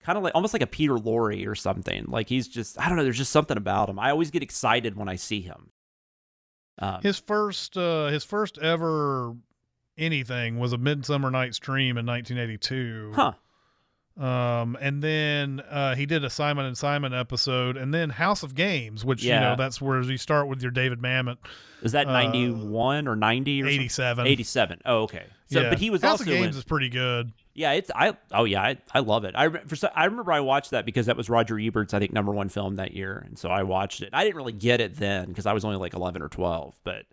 almost like a Peter Lorre or something. Like he's just, I don't know. There's just something about him. I always get excited when I see him. His first ever anything was A Midsummer Night's Dream in 1982. Huh. And then he did a Simon and Simon episode, and then House of Games, which that's where you start with your David Mamet. Is that 91 or 90 or 87? 87. Oh, okay. So, but he was House also of Games is pretty good. Yeah, I love it. I remember I watched that because that was Roger Ebert's, I think, #1 film that year, and so I watched it. I didn't really get it then because I was only like 11 or 12, but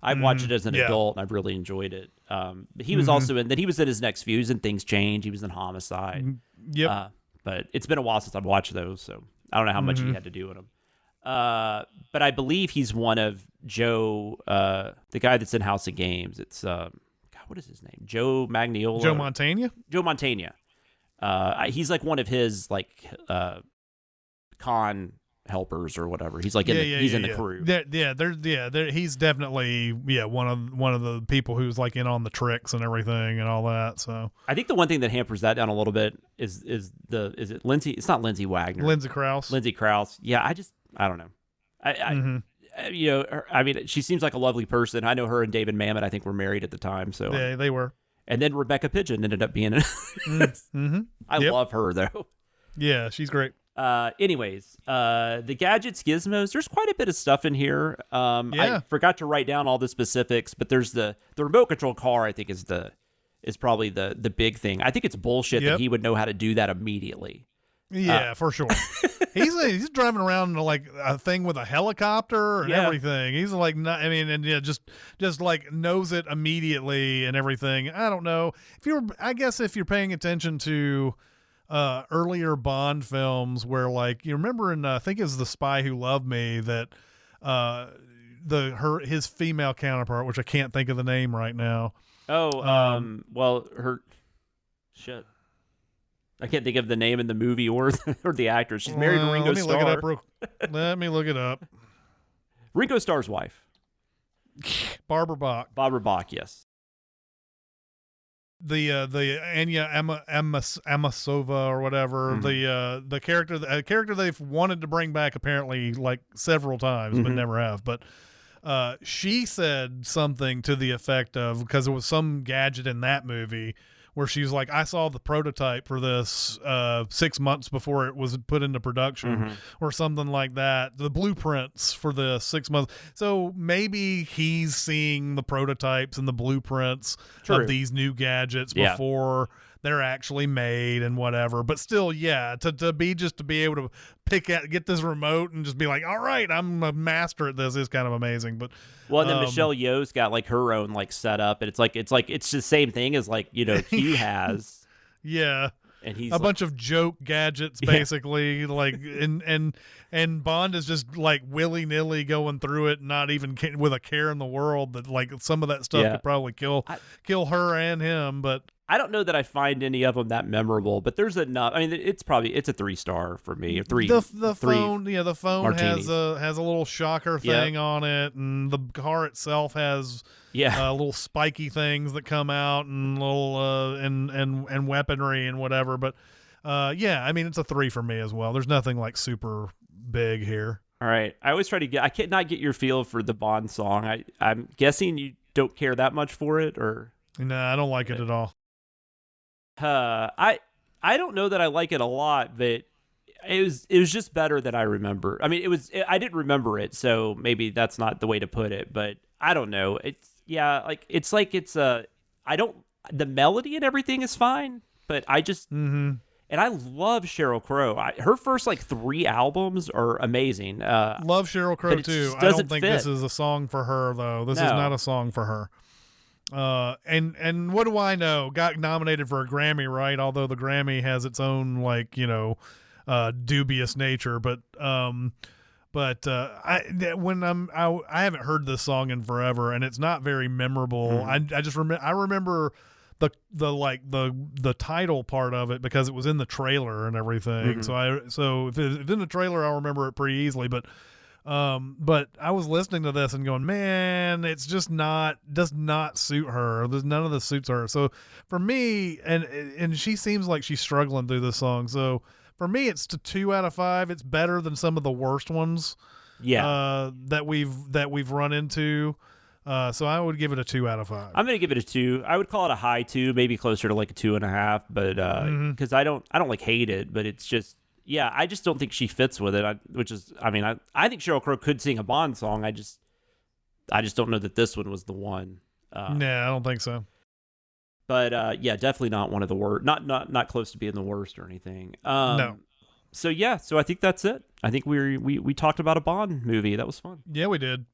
I've watched it as an adult, and I've really enjoyed it. But he was also in that. He was in his next few. He was in Things Change. He was in Homicide. Yep. But it's been a while since I've watched those, so I don't know how much he had to do in them. But I believe he's one of Joe, the guy that's in House of Games. It's God, what is his name? Joe Manganiello. Joe Montana. Joe Montana. He's like one of his like con helpers or whatever. He's like he's in the crew. He's definitely one of the people who's like in on the tricks and everything and all that. So I think the one thing that hampers that down a little bit is it Lindsay? It's not Lindsay Wagner. Lindsay Krause. Lindsay Krause. Yeah, I don't know. I mean, she seems like a lovely person. I know her and David Mamet, I think, were married at the time. So yeah, they were. And then Rebecca Pidgeon ended up being in. I love her though. Yeah, she's great. Anyways, the gadgets, gizmos, there's quite a bit of stuff in here. I forgot to write down all the specifics, but there's the remote control car, I think is probably the big thing. I think it's bullshit that he would know how to do that immediately. Yeah, for sure. He's driving around in like a thing with a helicopter and everything. He's like, just like knows it immediately and everything. I don't know I guess if you're paying attention to earlier Bond films where like you remember in I think it's The Spy Who Loved Me that his female counterpart, which I can't think of the name right now. I can't think of the name in the movie or the actor. She's married to Ringo Starr. Let me look it up. Ringo Starr's wife. Barbara Bach. Barbara Bach, yes. The Anya Amasova or whatever, the character they've wanted to bring back apparently like several times but never have. But she said something to the effect of, because there was some gadget in that movie where she was like, I saw the prototype for this 6 months before it was put into production or something like that. The blueprints for the 6 months. So maybe he's seeing the prototypes and the blueprints of these new gadgets before they're actually made and whatever. But still, to be able to get this remote and just be like, all right, I'm a master at this is kind of amazing. But and then Michelle Yeoh's got like her own like setup, and it's the same thing as like Q has. Yeah. And he's a bunch of joke gadgets basically, like and Bond is just like willy-nilly going through it, not even with a care in the world that like some of that stuff could probably kill her and him. But I don't know that I find any of them that memorable, but there's enough. I mean, it's a 3-star for me. The phone martinis. has a little shocker thing on it, and the car itself has little spiky things that come out and little and weaponry and whatever. But I mean, it's a 3 for me as well. There's nothing like super big here. All right, I always try to I cannot get your feel for the Bond song. I'm guessing you don't care that much for it, or no, I don't like it at all. I don't know that I like it a lot, but it was just better than I remember. I mean, I didn't remember it, so maybe that's not the way to put it, but I don't know. The melody and everything is fine, but I just and I love Sheryl Crow. Her first like 3 albums are amazing. Love Sheryl Crow too. I don't think this is a song for her though. This is not a song for her. And what do I know? Got nominated for a Grammy, right? Although the Grammy has its own like dubious nature, but I haven't heard this song in forever, and it's not very memorable. I just remember the title part of it because it was in the trailer and everything. So if it's in the trailer, I'll remember it pretty easily. But I was listening to this and going, man, it's just does not suit her. None of this suits her. So for me, and she seems like she's struggling through this song. So for me, it's a 2 out of 5. It's better than some of the worst ones. That we've run into. So I would give it a 2 out of 5. I'm going to give it a 2. I would call it a high 2, maybe closer to like a 2.5, but because I don't like hate it, but it's just, I just don't think she fits with it. I think Sheryl Crow could sing a Bond song. I just don't know that this one was the one. Nah, I don't think so. But definitely not one of the worst. Not close to being the worst or anything. No. So I think that's it. I think we talked about a Bond movie. That was fun. Yeah, we did.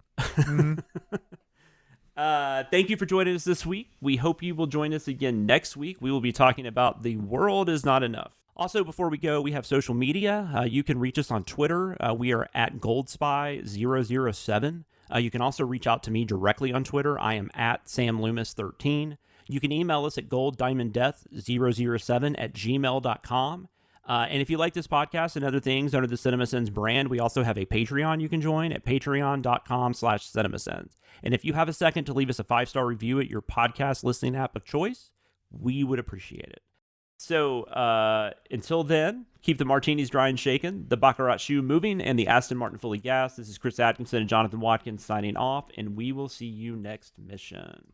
Thank you for joining us this week. We hope you will join us again next week. We will be talking about The World Is Not Enough. Also, before we go, we have social media. You can reach us on Twitter. We are at GoldSpy007. You can also reach out to me directly on Twitter. I am at SamLoomis13. You can email us at golddiamonddeath007@gmail.com. And if you like this podcast and other things under the Cinemasins brand, we also have a Patreon you can join at patreon.com/Cinemasins. And if you have a second to leave us a 5-star review at your podcast listening app of choice, we would appreciate it. So until then, keep the martinis dry and shaken, the Baccarat shoe moving, and the Aston Martin fully gassed. This is Chris Atkinson and Jonathan Watkins signing off, and we will see you next mission.